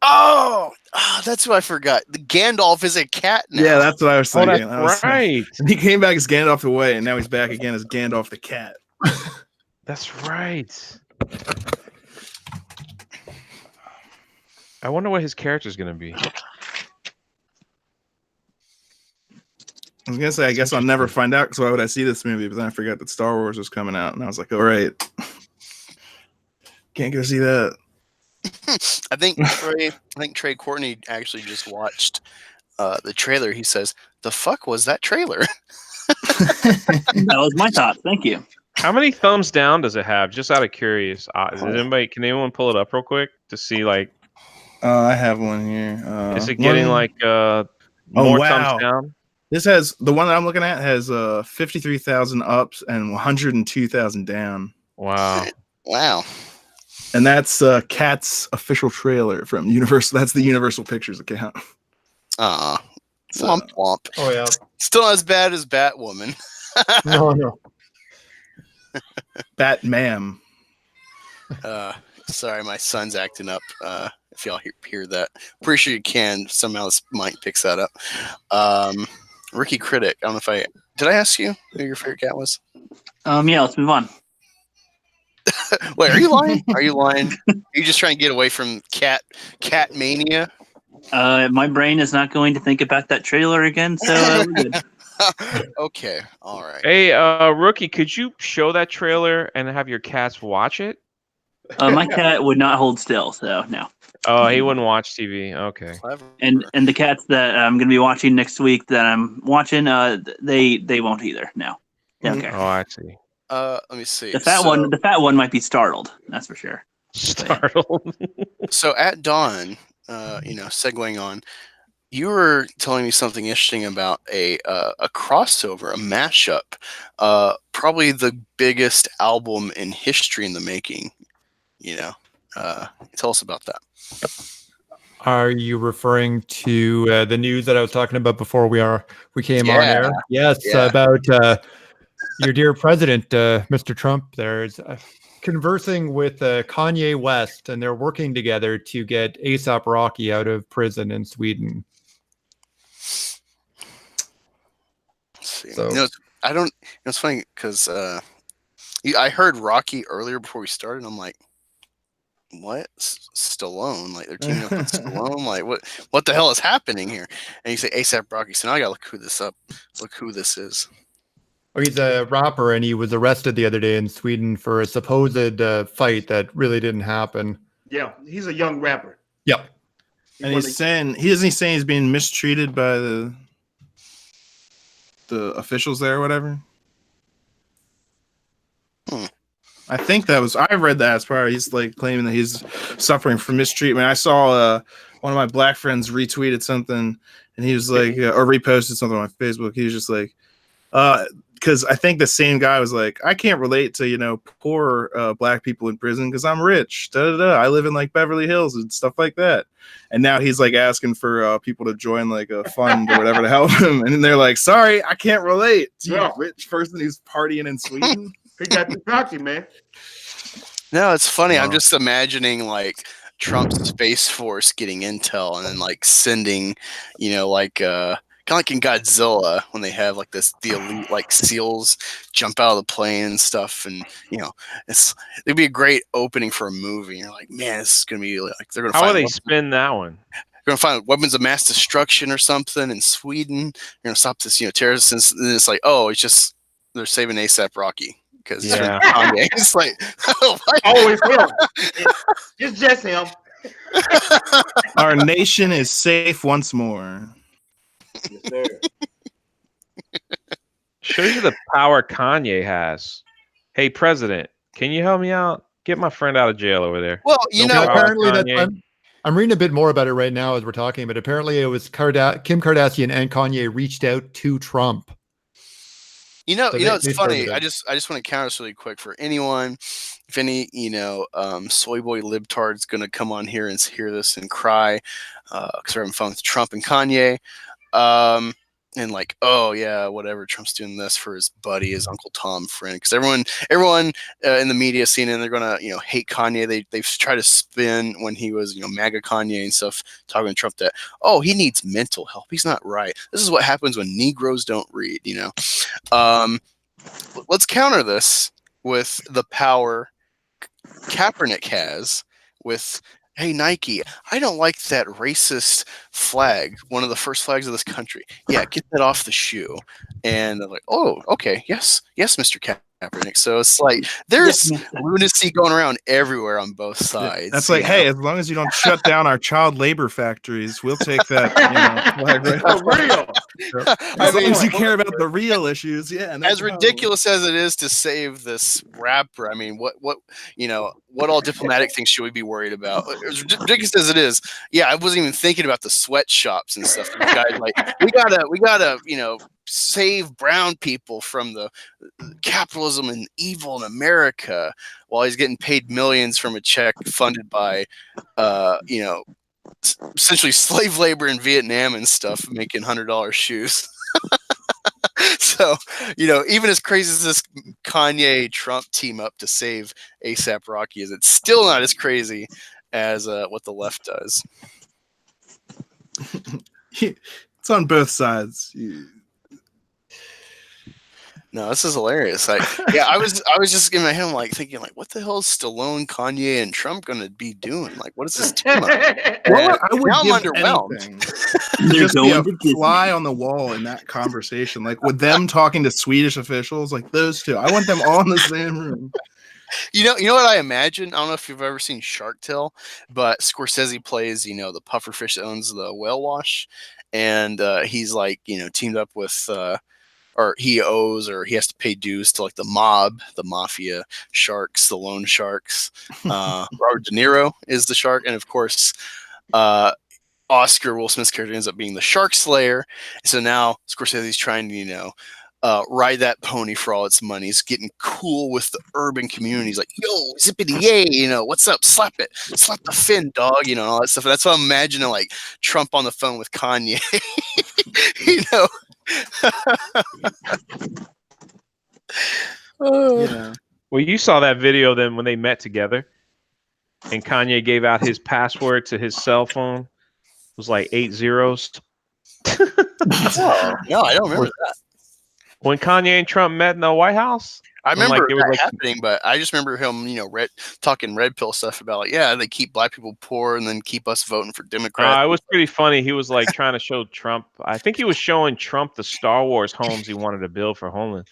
Oh, that's what I forgot. The Gandalf is a cat now. Yeah, that's what I was thinking. That's right. He came back as Gandalf the White, and now he's back again as Gandalf the cat. That's right. I wonder what his character's going to be. I was going to say, I guess I'll never find out, because why would I see this movie? But then I forgot that Star Wars was coming out, and I was like, all right. Can't go see that. I think Trey Courtney actually just watched the trailer. He says, "The fuck was that trailer?" That was my thought. Thank you. How many thumbs down does it have? Just out of curious. Can anyone pull it up real quick to see like? I have one here. Is it getting like more thumbs down? This has the one that I'm looking at has 53,000 ups and 102,000 down. Wow. Wow. And that's Cat's official trailer from Universal. That's the Universal Pictures account. Womp womp. Oh yeah. Still not as bad as Batwoman. No. Batman. Sorry, my son's acting up. If y'all hear that, pretty sure you can. Somehow this mic picks that up. Ricky Critic. I don't know if did I ask you who your favorite cat was? Yeah, let's move on. Wait, are you lying? Are you lying? Are you just trying to get away from cat mania? My brain is not going to think about that trailer again, so we're good. Okay, all right. Hey, Rookie, could you show that trailer and have your cats watch it? My cat would not hold still, so no. Oh, he wouldn't watch TV. Okay. Clever. And the cats that I'm going to be watching next week that I'm watching, they won't either. No, they don't care. Oh, I see. Let me see. The fat one might be startled. That's for sure. Startled. So at dawn, segueing on, you were telling me something interesting about a crossover, a mashup, probably the biggest album in history in the making. Tell us about that. Are you referring to the news that I was talking about before we came on air? Yes, about your dear president, Mr. Trump. There's conversing with Kanye West, and they're working together to get A$AP Rocky out of prison in Sweden. Let's see. So, It's funny because I heard Rocky earlier before we started. And I'm like, what? Stallone? Like they're teaming up with Stallone? Like what the hell is happening here? And you say A$AP Rocky. So now I gotta look who this is. oh, he's a rapper, and he was arrested the other day in Sweden for a supposed fight that really didn't happen. Yeah, he's a young rapper. Yep. And he's saying he's being mistreated by the officials there or whatever. I think I read that as part. He's like claiming that he's suffering from mistreatment. I saw one of my black friends retweeted something, and he was like, or reposted something on my Facebook. He was just like, because I think the same guy was like, I can't relate to poor black people in prison because I'm rich. I live in like Beverly Hills and stuff like that. And now he's like asking for people to join like a fund or whatever to help him. And they're like, sorry, I can't relate to you, rich person who's partying in Sweden. He got the cocky, man. No, it's funny. I'm just imagining like Trump's Space Force getting intel and then like sending, kind of like in Godzilla when they have like the elite like SEALs jump out of the plane and stuff, and it'd be a great opening for a movie. You're like, man, this is gonna be like they're gonna. How will they spin that one? They're gonna find weapons of mass destruction or something in Sweden. You're gonna stop this, terrorists, and it's like, oh, it's just they're saving A$AP Rocky. Because Kanye. It's like, always him. It's just him. Our nation is safe once more. Yes, sir. Shows you the power Kanye has. Hey, President, can you help me out? Get my friend out of jail over there. Well, apparently I'm reading a bit more about it right now as we're talking, but apparently it was Kim Kardashian and Kanye reached out to Trump. It's funny. I just want to counter this really quick for anyone. If any, soy boy libtard's gonna come on here and hear this and cry, because we're having fun with Trump and Kanye, and like, oh yeah, whatever. Trump's doing this for his buddy, his Uncle Tom friend. Because everyone in the media scene, and they're gonna hate Kanye. They've tried to spin when he was MAGA Kanye and stuff, talking to Trump that he needs mental help. He's not right. This is what happens when Negroes don't read. Let's counter this with the power Kaepernick has with. Hey, Nike, I don't like that racist flag, one of the first flags of this country. Yeah, get that off the shoe. And they're like, oh, okay, yes, Mr. Kaepernick. So it's like there's lunacy going around everywhere on both sides. That's like, hey, as long as you don't shut down our child labor factories, we'll take that. Flag right For real. As long as you care about the real issues, yeah. As ridiculous as it is to save this rapper, I mean, what all diplomatic things should we be worried about? As ridiculous as it is, yeah, I wasn't even thinking about the sweatshops and stuff. These guys like, we gotta, save brown people from the capitalism and evil in America, while he's getting paid millions from a check funded by, essentially slave labor in Vietnam and stuff, making $100 shoes. So, even as crazy as this Kanye Trump team up to save ASAP Rocky is, it's still not as crazy as what the left does. It's on both sides. No, this is hilarious. I was just in my head, like thinking, like, what the hell is Stallone, Kanye, and Trump going to be doing? Like, what is this team up? Well, I would now give I'm underwhelmed. Just be a fly on the wall in that conversation, like with them talking to Swedish officials, like those two. I want them all in the same room. You know what I imagine? I don't know if you've ever seen Shark Tale, but Scorsese plays, the pufferfish that owns the whale wash, and he's like, teamed up with. Or he owes, or he has to pay dues to like the mob, the mafia sharks, the loan sharks. Robert De Niro is the shark, and of course, Oscar Will Smith's character ends up being the shark slayer. So now Scorsese's trying to, ride that pony for all its money. He's getting cool with the urban community. He's like, yo, zippity yay, what's up? Slap it, slap the fin, dog, and all that stuff. That's what I'm imagining, like Trump on the phone with Kanye, Yeah. Well, you saw that video then when they met together, and Kanye gave out his password to his cell phone. It was like 8 zeros. Oh, no, I don't remember that. When Kanye and Trump met in the White House, I remember it was that happening, but I just remember him, talking red pill stuff about like, yeah, they keep black people poor and then keep us voting for Democrats. It was pretty funny. He was like trying to show Trump. I think he was showing Trump the Star Wars homes he wanted to build for homeless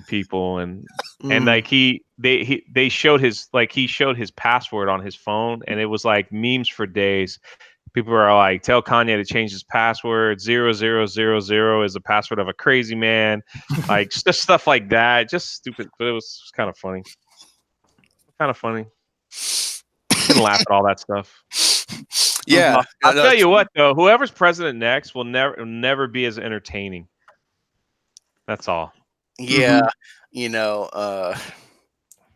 people, and like they showed he showed his password on his phone, and it was like memes for days. People are like, tell Kanye to change his password. 0000 is the password of a crazy man. Like just stuff like that. Just stupid, but it was kind of funny. Kind of funny. You can laugh at all that stuff. Yeah. I'll tell you what though, whoever's president next will never be as entertaining. That's all. Yeah.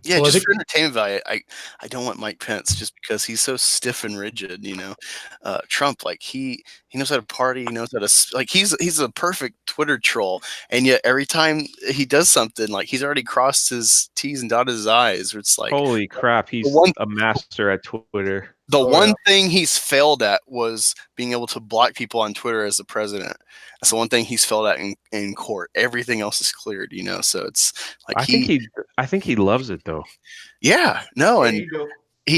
Well, just for entertainment value, I don't want Mike Pence just because he's so stiff and rigid. Trump, like he knows how to party, he knows how to he's a perfect Twitter troll, and yet every time he does something, like he's already crossed his T's and dotted his I's. Where it's like, holy crap, he's a master at Twitter. The one thing he's failed at was being able to block people on Twitter as the president. That's the one thing he's failed at in court. Everything else is cleared, So it's like I think he loves it though. Yeah, no, and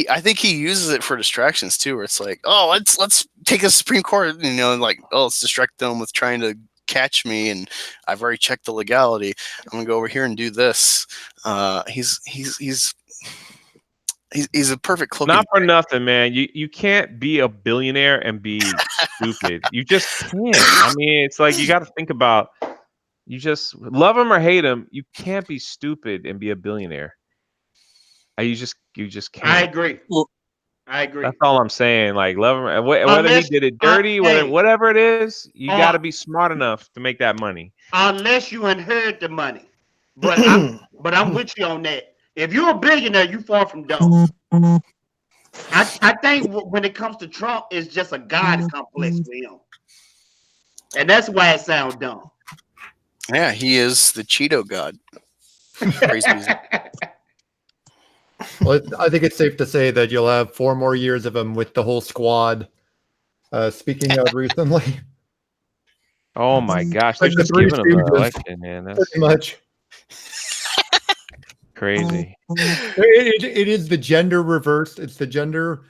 I think he uses it for distractions too. Where it's like, oh, let's take a Supreme Court, let's distract them with trying to catch me, and I've already checked the legality. I'm gonna go over here and do this. He's a perfect cloak. Not for nothing, man. You can't be a billionaire and be stupid. You just can't. I mean, it's like you got to think about. You just love him or hate him. You can't be stupid and be a billionaire. You just can't. I agree. I agree. That's all I'm saying. Like love him, whether he did it dirty, whatever it is, you got to be smart enough to make that money. Unless you inherit the money, but I'm with you on that. If you're a billionaire, you far from dumb. I think when it comes to Trump, it's just a God complex for him. And that's why it sounds dumb. Yeah, he is the Cheeto god. Crazy. Well, I think it's safe to say that you'll have 4 more years of him with the whole squad speaking out recently. Oh my gosh, they're Like just the Three giving him an Stooges. election, man. That's Pretty much. crazy. It is the gender reversed. It's the gender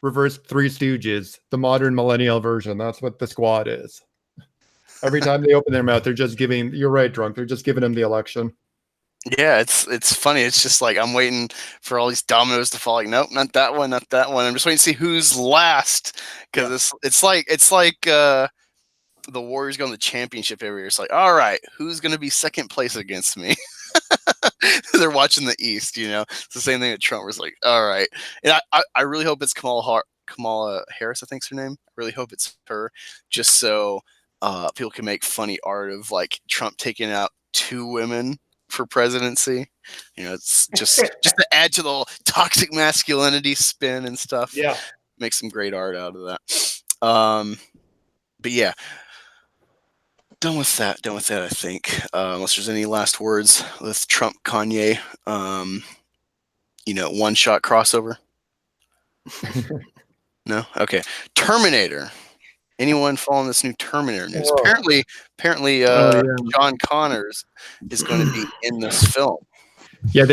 reversed Three Stooges, the modern millennial version. That's what the squad is. Every time they open their mouth, they're just giving. You're right, Drunk. They're just giving him the election. Yeah, it's funny. It's just like I'm waiting for all these dominoes to fall. Like, nope, not that one, not that one. I'm just waiting to see who's last because it's like the Warriors go on the championship every year. It's like, all right, who's gonna be second place against me? They're watching the East, It's the same thing with Trump. Was like, all right, and I really hope it's Kamala Harris, I think's her name. I really hope it's her, just so people can make funny art of like Trump taking out 2 women for presidency. It's just to add to the whole toxic masculinity spin and stuff. Yeah. Make some great art out of that. But yeah. Done with that, I think. Unless there's any last words with Trump, Kanye, one-shot crossover. No? Okay. Terminator. Anyone following this new Terminator news? Apparently, John Connors is going to be in this film. Yeah,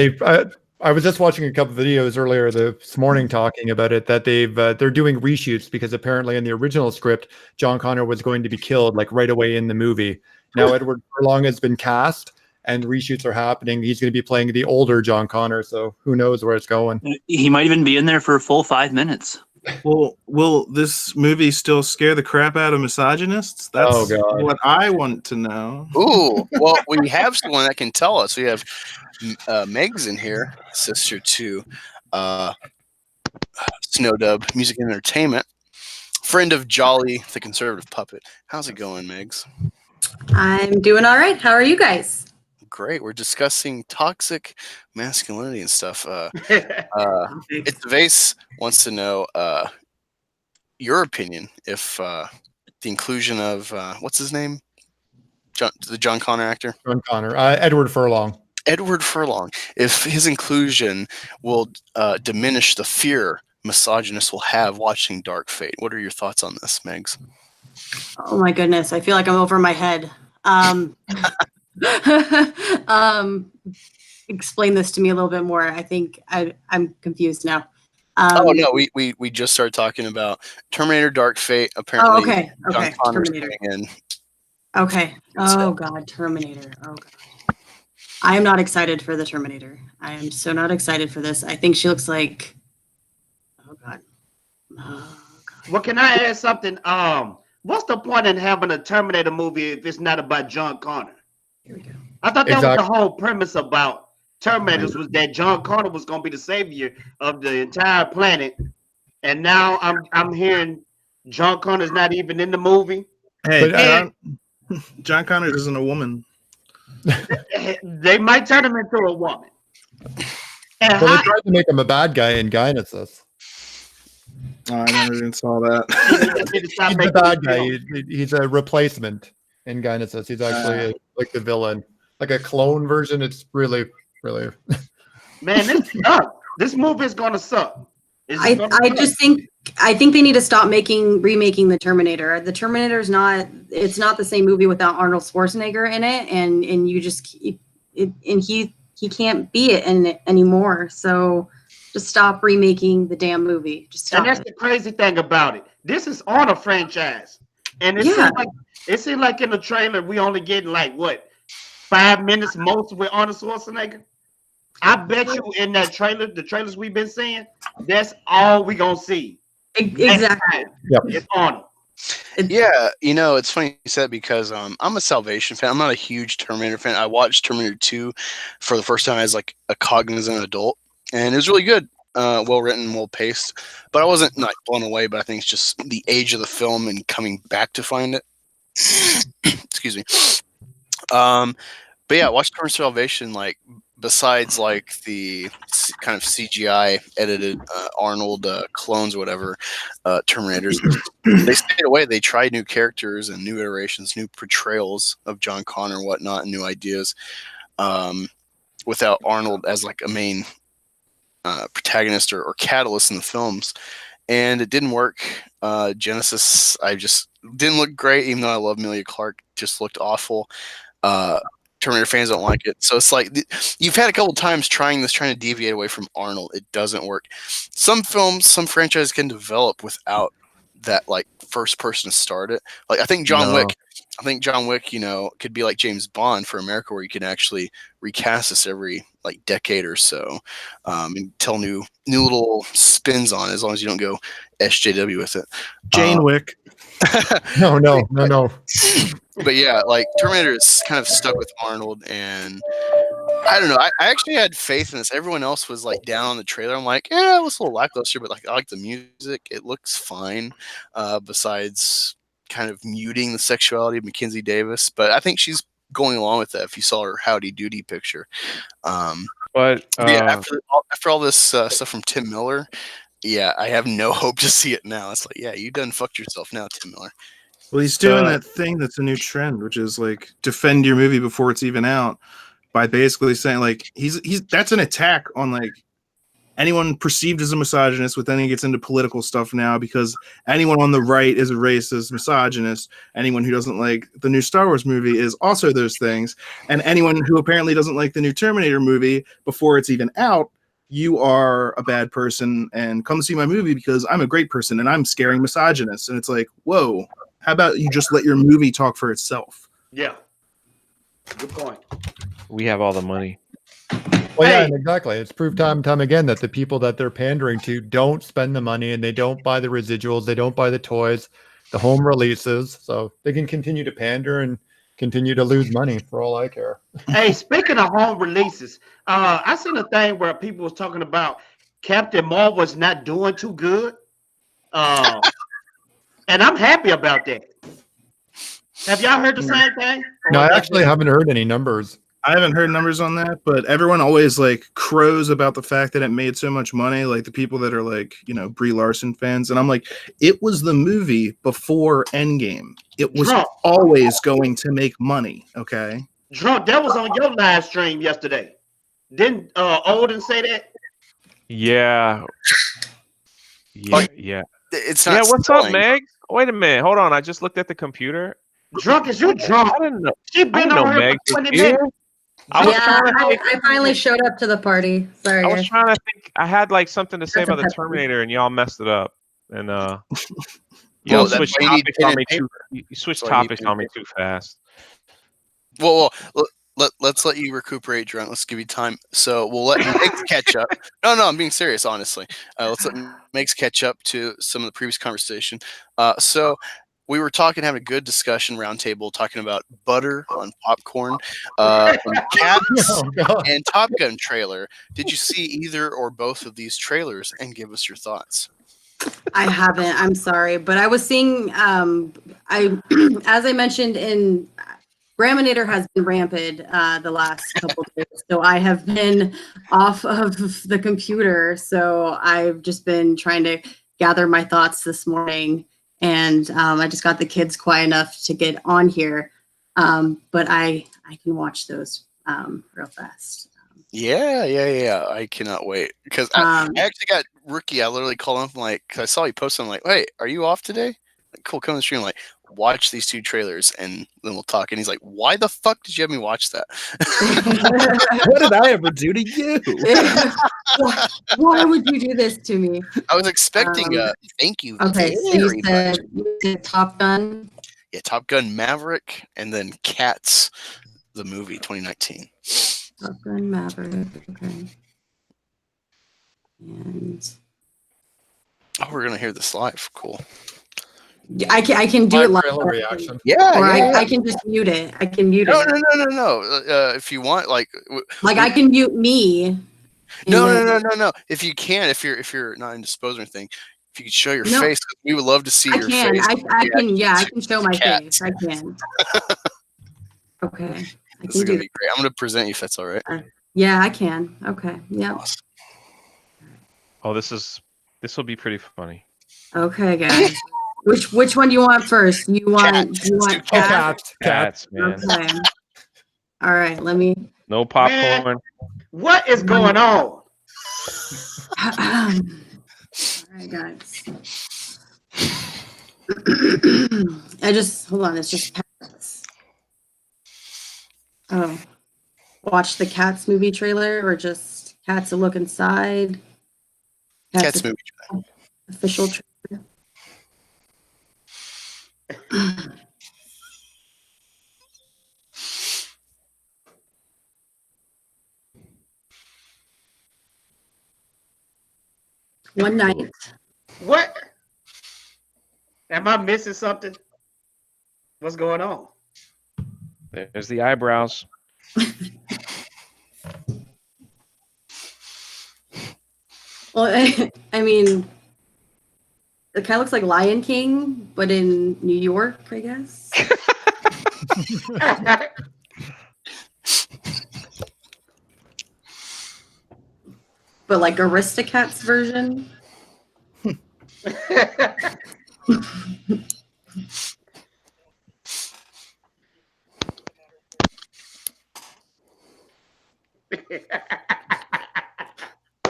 I was just watching a couple videos earlier this morning talking about it, that they're doing reshoots because apparently in the original script, John Connor was going to be killed like right away in the movie. Now Edward Furlong has been cast and reshoots are happening. He's going to be playing the older John Connor, so who knows where it's going. He might even be in there for a full 5 minutes. Well, will this movie still scare the crap out of misogynists? That's what I want to know. Ooh, well, we have someone that can tell us. We have Meg's in here, sister to Snowdub Music and Entertainment, friend of Jolly the Conservative Puppet. How's it going, Megs? I'm doing all right. How are you guys? Great. We're discussing toxic masculinity and stuff. It's Vase wants to know your opinion if the inclusion of what's his name, the John Connor actor, John Connor, Edward Furlong. Edward Furlong. If his inclusion will diminish the fear misogynists will have watching Dark Fate. What are your thoughts on this, Megs? Oh my goodness, I feel like I'm over my head. Explain this to me a little bit more. I think I'm confused now. Oh no, we just started talking about Terminator Dark Fate. Apparently, oh, okay. John Connor's Terminator. in. Okay. Oh God, Terminator. Oh God. I am not excited for the Terminator. I am so not excited for this. I think she looks like. Oh God. Oh God. Well, can I add something? What's the point in having a Terminator movie if it's not about John Connor? Here we go. I thought that was the whole premise about Terminators, was that John Connor was going to be the savior of the entire planet, and now I'm hearing John Connor's not even in the movie. Hey, John Connor isn't a woman. They might turn him into a woman. Well, they tried to make him a bad guy in Gynesis. Oh, I never even saw that. He's the bad guy. He's a replacement in Gynesis. He's actually like the villain, like a clone version. It's really, really. Man, this movie is gonna suck. I think they need to stop remaking the Terminator. The Terminator's it's not the same movie without Arnold Schwarzenegger in it, and you just he can't be it in it anymore. So just stop remaking the damn movie. Just stop. And that's the crazy thing about it. This is on a franchise, and it seems like in the trailer we only getting like what 5 minutes most with Arnold Schwarzenegger. I bet you in that trailer, the trailers we've been seeing, that's all we gonna see. Exactly. Yep. It's Arnold. Yeah, it's funny you said, because I'm a Salvation fan. I'm not a huge Terminator fan. I watched Terminator 2 for the first time as like a cognizant adult, and it was really good. Well written, well paced, but I wasn't not blown away. But I think it's just the age of the film and coming back to find it. Excuse me. But yeah, I watched Terminator Salvation. Like, besides like the kind of CGI edited Arnold clones or whatever, Terminators, they stayed away. They tried new characters and new iterations, new portrayals of John Connor and whatnot, and new ideas, without Arnold as like a main protagonist or catalyst in the films. And it didn't work. Genesis, I just didn't look great, even though I love Emilia Clarke, just looked awful. Terminator fans don't like it. So it's like you've had a couple times trying to deviate away from Arnold. It doesn't work. Some films, some franchises can develop without that like first person to start it. Like I think John Wick, you know, could be like James Bond for America, where you can actually recast this every like decade or so, and tell new little spins on it, as long as you don't go SJW with it. Jane Wick. No. But yeah, like Terminator is kind of stuck with Arnold, and I don't know. I actually had faith in this. Everyone else was like down on the trailer. I'm like, yeah, it was a little lackluster, but like I like the music. It looks fine. Besides kind of muting the sexuality of Mackenzie Davis, but I think she's going along with that. If you saw her Howdy Doody picture, But yeah, after all this stuff from Tim Miller, yeah, I have no hope to see it now. It's like, yeah, you done fucked yourself now, Tim Miller. Well, he's doing that thing that's a new trend, which is like defend your movie before it's even out, by basically saying like he's that's an attack on like anyone perceived as a misogynist. But then he gets into political stuff now, because anyone on the right is a racist, misogynist. Anyone who doesn't like the new Star Wars movie is also those things, and anyone who apparently doesn't like the new Terminator movie before it's even out, you are a bad person and come see my movie because I'm a great person and I'm scaring misogynists. And it's like, whoa. How about you just let your movie talk for itself? Yeah. Good point. we have all the money. Well, yeah, and exactly. It's proved time and time again that the people that they're pandering to don't spend the money, and they don't buy the residuals, they don't buy the toys, the home releases, so they can continue to pander and continue to lose money for all I care. Hey, speaking of home releases, I seen a thing where people was talking about Captain Marvel's not doing too good, and I'm happy about that. Have y'all heard the same thing? No, I actually haven't heard any numbers. I haven't heard numbers on that, but everyone always like crows about the fact that it made so much money. Like the people that are like, you know, Brie Larson fans. And I'm like, it was the movie before Endgame. It was always going to make money. Okay. Drunk, that was on your live stream yesterday. Didn't Olden say that? Yeah. Yeah. It's not. Yeah, what's selling. up, Meg? Wait a minute. Hold on. I just looked at the computer. Drunk, is you drunk? I didn't know. She been I on Meg here for 20 here. minutes. I finally showed up to the party. Sorry. I was guys. trying to think. I had like something to say That's about the okay. Terminator, and y'all messed it up. And y'all that's switched why you need topics pen on and me paper. too. You switched That's why you need topics pen on and me too fast. Well, let's let you recuperate, Drunk. Let's give you time. So we'll let Megs catch up. No, I'm being serious, honestly. Let's let Megs catch up to some of the previous conversation. So we were having a good discussion roundtable, talking about butter on popcorn, and Cats and Top Gun trailer. Did you see either or both of these trailers? And give us your thoughts. I haven't. I'm sorry, but I was seeing. As I mentioned in. Graminator has been rampant the last couple of days, so I have been off of the computer. So I've just been trying to gather my thoughts this morning, and I just got the kids quiet enough to get on here. But I can watch those real fast. Yeah. I cannot wait because I actually got Rookie. I literally called him like, cause I saw you post. I'm like, wait, are you off today? Like, cool, come on the stream. I'm like, watch these two trailers and then we'll talk. And he's like, why the fuck did you have me watch that? What did I ever do to you? Why would you do this to me? I was expecting a thank you. Okay, so you said Top Gun. Yeah, Top Gun Maverick, and then Cats, the movie, 2019. Top Gun Maverick. Okay. And we're gonna hear this live. Cool. I can do it live. Reaction. Yeah, or yeah. I can just mute it. I can mute it. No. If you want, like I can mute me. No. If you can, if you're not indisposed or anything, if you could show your face, we would love to see your face. I can show my face. I can. Okay. This is gonna be great. I'm gonna present you if that's all right. Yeah, I can. Okay. Yeah. Awesome. Oh, this will be pretty funny. Okay, guys. Which one do you want first? You want Cats? Cats, man. Okay. All right, let me. No popcorn. Man, what is going on? All right, guys. Hold on. It's just Cats. Oh, watch the Cats movie trailer or just Cats a look inside? Cats movie trailer. Official trailer. One night. What? Am I missing something? What's going on? There's the eyebrows. Well, I mean, it kind of looks like Lion King, but in New York, I guess. But like Aristocats version.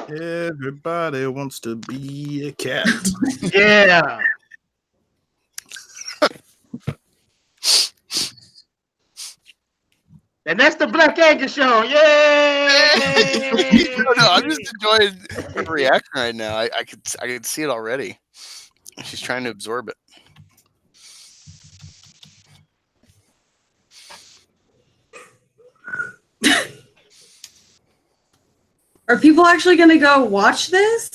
Everybody wants to be a cat. Yeah. And that's the Black Angus show. Yay! No, I'm just enjoying the reaction right now. I could see it already. She's trying to absorb it. Are people actually going to go watch this?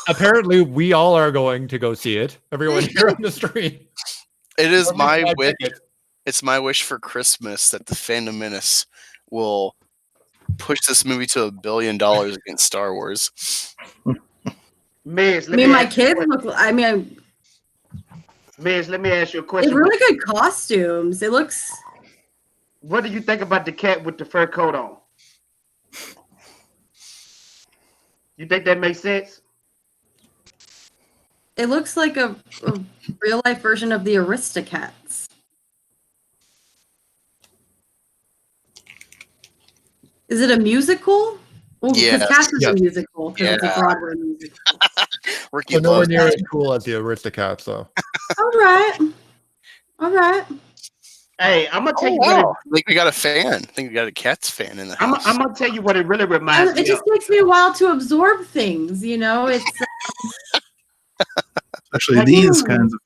Apparently, we all are going to go see it. Everyone here on the stream. It is Or my buy wish. tickets. It's my wish for Christmas that the Fandom Menace will push this movie to $1 billion against Star Wars. Miz, I mean, my kids look. I mean, Miz, let me ask you a question. it's really good costumes. It looks. What do you think about the cat with the fur coat on? You think that makes sense? It looks like a real life version of the Aristocats. Is it a musical? Well, Yes. because Cats is Yes. a musical because it's a Yeah. Broadway musical. Ricky But nowhere loves near that. as cool as the Aristocats, though. All right, all right. Hey, I'm gonna tell Oh, you wow. what. I think we got a fan. I think we got a Cats fan in the I'm house. gonna tell you what it really reminds It me just of. takes me a while to absorb things. You know, it's Especially these kinds of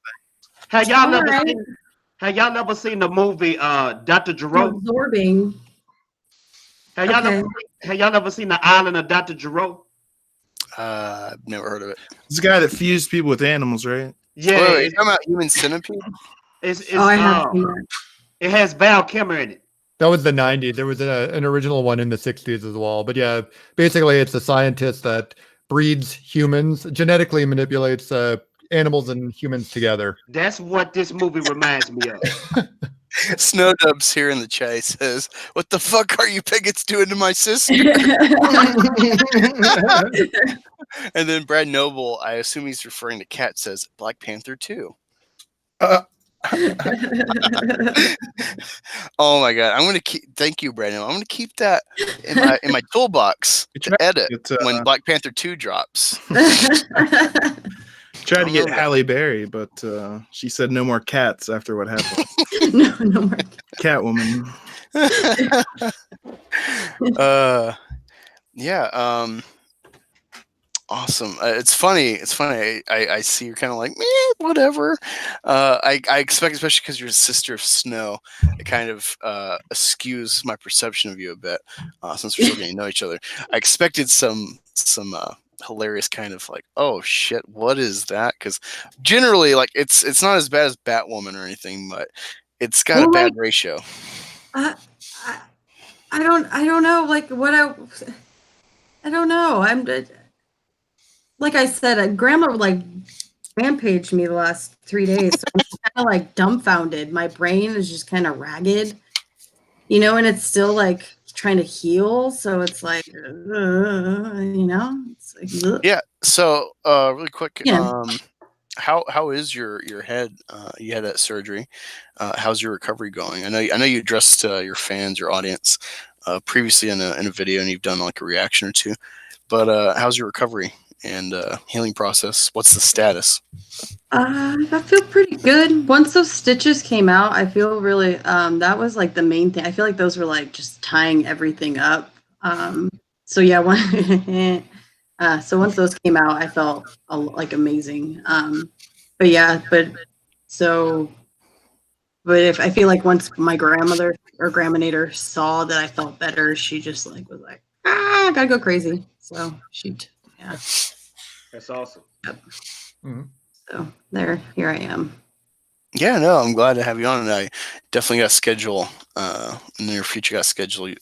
Have y'all all ever right. seen? Have y'all ever seen the movie Dr. Jerome? Absorbing. Have y'all Okay. ever seen the Island of Dr. Jerome? I've never heard of it. this guy that fused people with animals, right? Yeah, Wait, you talking about Human Centipede? it's Oh, I have seen that. it has Val Kilmer in it. That was the 90s. There was an original one in the 60s as well. But yeah, basically, it's a scientist that breeds humans, genetically manipulates animals and humans together. That's what this movie reminds me of. Snowdubs here in the chat says, "What the fuck are you piggets doing to my sister?" And then Brad Noble, I assume he's referring to Cat, says Black Panther 2. Oh my god! I'm gonna keep. Thank you, Brad Noble. I'm gonna keep that in my toolbox Good to try. edit It's, when Black Panther 2 drops. tried to get love it. Halle Berry, but she said no more cats after what happened. no more. Catwoman. Yeah. Awesome. It's funny. I see you're kind of like, whatever. I expect, especially because you're a sister of Snow, it kind of skews my perception of you a bit, since we're still getting to know each other. I expected some hilarious kind of like, oh shit, what is that? Because generally, like, it's not as bad as Batwoman or anything, but it's got a bad ratio. I don't know. Like what I don't know. I'm like I said, Grandma like rampaged me the last 3 days. So I'm kind of like dumbfounded. My brain is just kind of ragged, you know, and it's still like trying to heal. So it's like, you know, it's like, ugh. Yeah. So, really quick, Yeah. how is your head? You had that surgery. How's your recovery going? I know you addressed your fans, your audience, previously in a video, and you've done like a reaction or two. But how's your recovery and healing process? What's the status? I feel pretty good. Once those stitches came out, I feel really, that was like the main thing. I feel like those were like just tying everything up. So yeah, so once those came out, I felt so But if I feel like once my grandmother or grandmanator saw that I felt better, she just like was like, I gotta go crazy. So yeah. That's awesome. Yep. Mm-hmm. So here I am. Yeah, no, I'm glad to have you on, and I definitely got to schedule in the near future. Got to schedule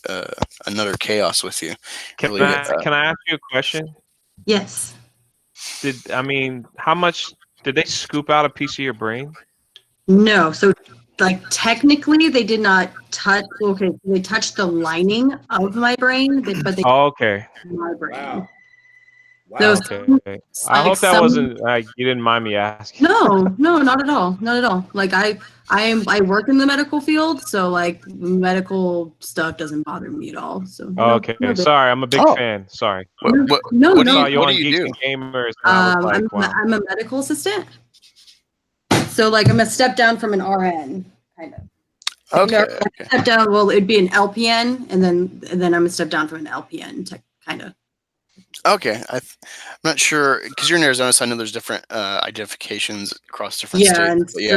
another chaos with you. Can I ask you a question? Yes. How much did they scoop out a piece of your brain? No. So like technically they did not touch. Okay, they touched the lining of my brain, but they okay. my brain. Wow. So Okay. I hope that wasn't you didn't mind me asking. No, not at all. Not at all. Like I work in the medical field, so like medical stuff doesn't bother me at all. So Okay. Sorry, I'm a big fan. Sorry. What No, do no. you, what do you do? Gamers, and I was like, wow. I'm a medical assistant. So like I'm a step down from an RN, kind of. Okay. Step down. Well, it'd be an LPN, and then I'm a step down from an LPN, kind of. Okay, I'm not sure because you're in Arizona, so I know there's different identifications across different states. But yeah,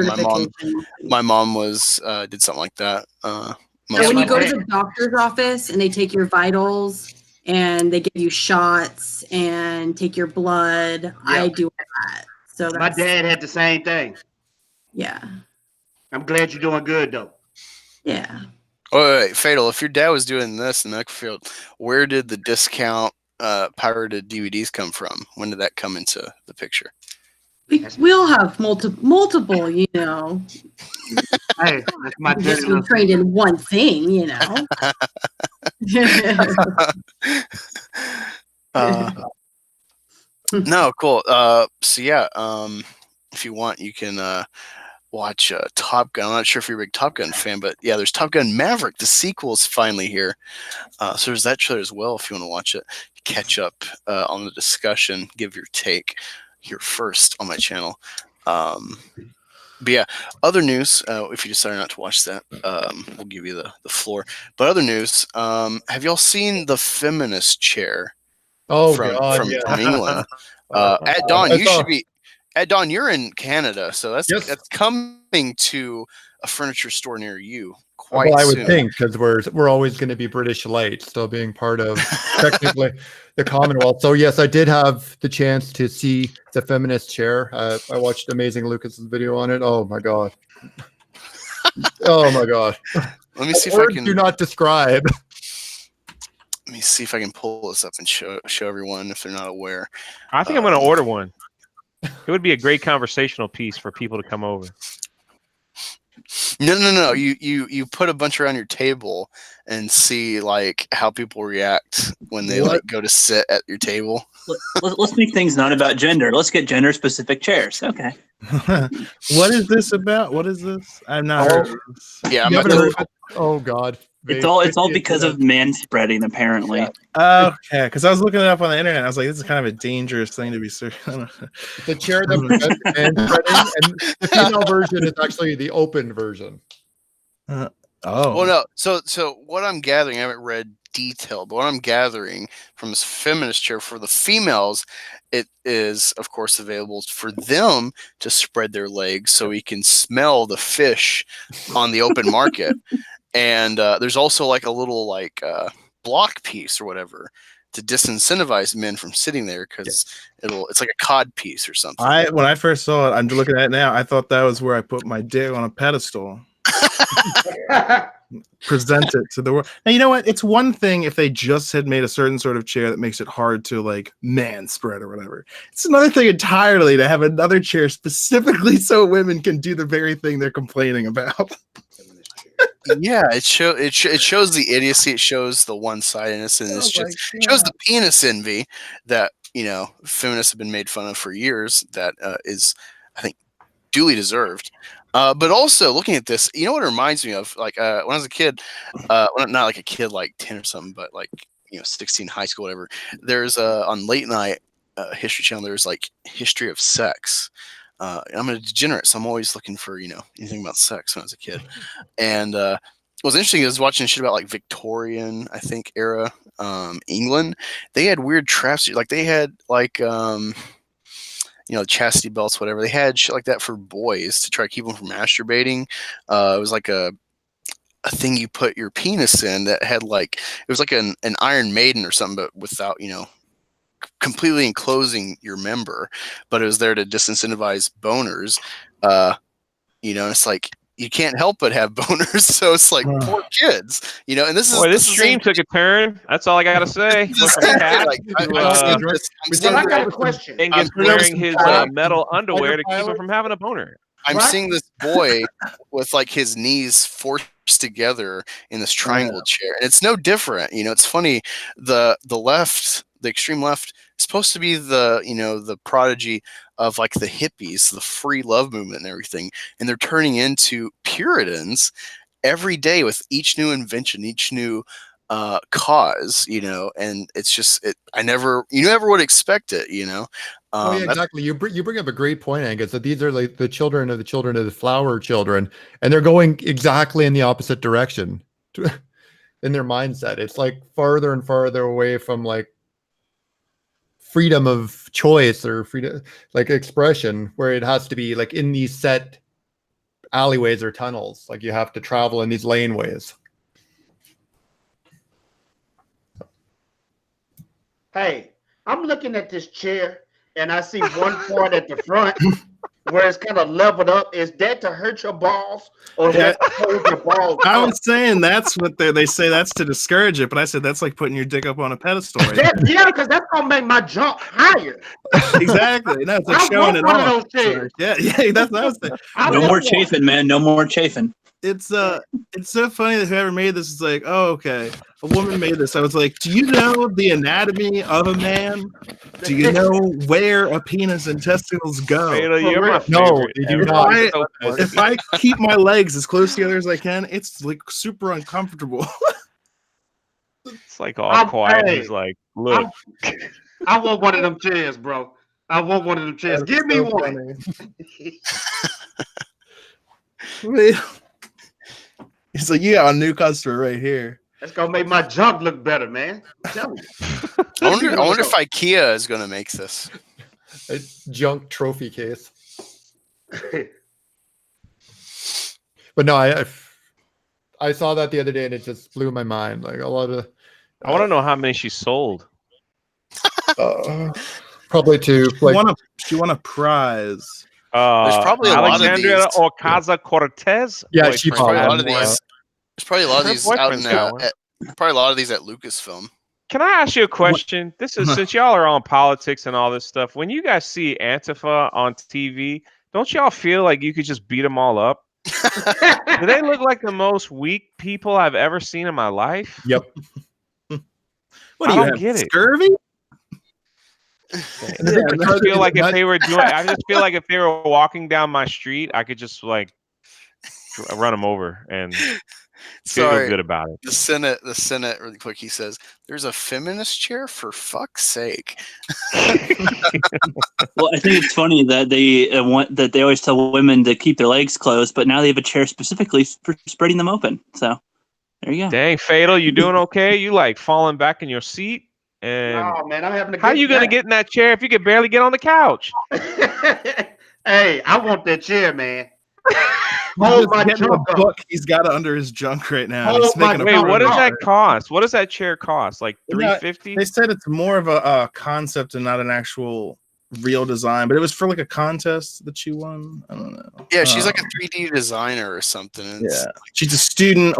my mom was did something like that. So when you go to the doctor's office and they take your vitals and they give you shots and take your blood, yep. I do that. So my dad had the same thing. Yeah. I'm glad you're doing good though. Yeah. Oh, wait, Fatal. If your dad was doing this in the medical field, where did the discount pirated DVDs come from? When did that come into the picture? We all have multiple, you know. Hey, that's my just been trained in one thing, you know. No, cool. So yeah, if you want, you can watch Top Gun. I'm not sure if you're a big Top Gun fan, but yeah, there's Top Gun Maverick. The sequel is finally here. So there's that trailer as well if you want to watch it. Catch up on the discussion, give your take here first on my channel. But yeah, other news, if you decide not to watch that, we'll give you the floor. But other news, have y'all seen the feminist chair from England? At Dawn, you should be. At Dawn, you're in Canada, so that's coming to a furniture store near you quite I soon. would think, because we're always going to be British Light, still being part of technically the Commonwealth. So yes, I did have the chance to see the feminist chair. I watched Amazing Lucas's video on it. Oh my god! Oh my god! Let me see if I can. Do not describe. Let me see if I can pull this up and show everyone if they're not aware. I think I'm going to order one. It would be a great conversational piece for people to come over. No. You put a bunch around your table and see like how people react when they like go to sit at your table. Let's make things not about gender. Let's get gender specific chairs. Okay. What is this about? What is this? I've not heard of this. Yeah, oh god. It's all because of man spreading, apparently. Okay, because I was looking it up on the internet. I was like, this is kind of a dangerous thing to be searching. The chair that prevents man spreading, and the female version is actually the open version. Well, no. So what I'm gathering, I haven't read detail, but what I'm gathering from this feminist chair for the females, it is of course available for them to spread their legs so we can smell the fish on the open market. And there's also like a little block piece or whatever to disincentivize men from sitting there because it's like a cod piece or something. When I first saw it, I'm looking at it now. I thought that was where I put my dick on a pedestal. Present it to the world. Now you know what? It's one thing if they just had made a certain sort of chair that makes it hard to like man spread or whatever. It's another thing entirely to have another chair specifically so women can do the very thing they're complaining about. Yeah, it shows the idiocy. It shows the one-sidedness, and it shows the penis envy that feminists have been made fun of for years. That is, I think, duly deserved. But also looking at this, you know what it reminds me of? Like when I was a kid, not like a kid like 10 or something, but like 16, high school, whatever. There's on late night History Channel. There's like history of sex. I'm a degenerate, so I'm always looking for anything about sex when I was a kid. And what's interesting is watching shit about like Victorian, I think, era England. They had weird traps. Like they had like chastity belts, whatever. They had shit like that for boys to try to keep them from masturbating. It was like a thing you put your penis in that had it was like an Iron Maiden or something, but without, completely enclosing your member, but it was there to disincentivize boners. It's like you can't help but have boners, so it's like poor kids, and this stream took a turn. That's all I gotta say. I got a question. Angus wearing his metal underwear to keep him from having a boner. I'm seeing this boy with his knees forced together in this triangle chair, and it's no different. It's funny. The left, the extreme left, is supposed to be the prodigy of the hippies, the free love movement and everything, and they're turning into Puritans every day with each new invention, each new cause, and it's just you never would expect it, exactly. You bring up a great point, Angus, that these are like the children of the flower children, and they're going exactly in the opposite direction in their mindset. It's farther and farther away from freedom of choice or freedom expression, where it has to be in these set alleyways or tunnels. You have to travel in these laneways. Hey, I'm looking at this chair and I see one part at the front where it's kind of leveled up. Is that to hurt your balls or to hold your balls? I was saying that's what they say, that's to discourage it, but I said that's like putting your dick up on a pedestal. Yeah, because that's gonna make my jump higher. Exactly. No, it's showing it off. Yeah, that's what I was saying. No more chafing, man. No more chafing. It's so funny that whoever made this is like, oh, okay, a woman made this. I was like, do you know the anatomy of a man? Do you know where a penis and testicles go? No, they do not. If I keep my legs as close together as I can, it's super uncomfortable. It's all quiet. He's like, look. I want one of them chairs, bro. I want one of them chairs. Give me one. He's like, you got a new customer right here. That's gonna make my junk look better, man. I'm telling you. I wonder if IKEA is gonna make this. A junk trophy case. But no, I saw that the other day and it just blew my mind. A lot of. I want to know how many she sold. Probably two. She won a prize. There's probably Alexandria Ocasio-Cortez. Yeah, she probably a lot of these. There's probably a lot of these out in probably a lot of these at Lucasfilm. Can I ask you a question? This is since y'all are on politics and all this stuff. When you guys see Antifa on TV, don't y'all feel like you could just beat them all up? Do they look like the most weak people I've ever seen in my life? Yep. What do you have, get scurvy? I just feel like if they were walking down my street, I could just run them over and feel good about it. The Senate, really quick. He says, "There's a feminist chair, for fuck's sake." Well, I think it's funny that they always tell women to keep their legs closed, but now they have a chair specifically for spreading them open. So there you go. Dang, Fatal, you doing okay? You falling back in your seat? And oh man, I'm having a how you gonna get in that chair if you could barely get on the couch? Hey, I want that chair, man. Hold my junk book he's got it under his junk right now. Wait, what does that cost? What does that chair cost? Like $350? They said it's more of a concept and not an actual real design, but it was for a contest that she won. I don't know. Yeah, she's like a 3D designer or something. Yeah, she's a student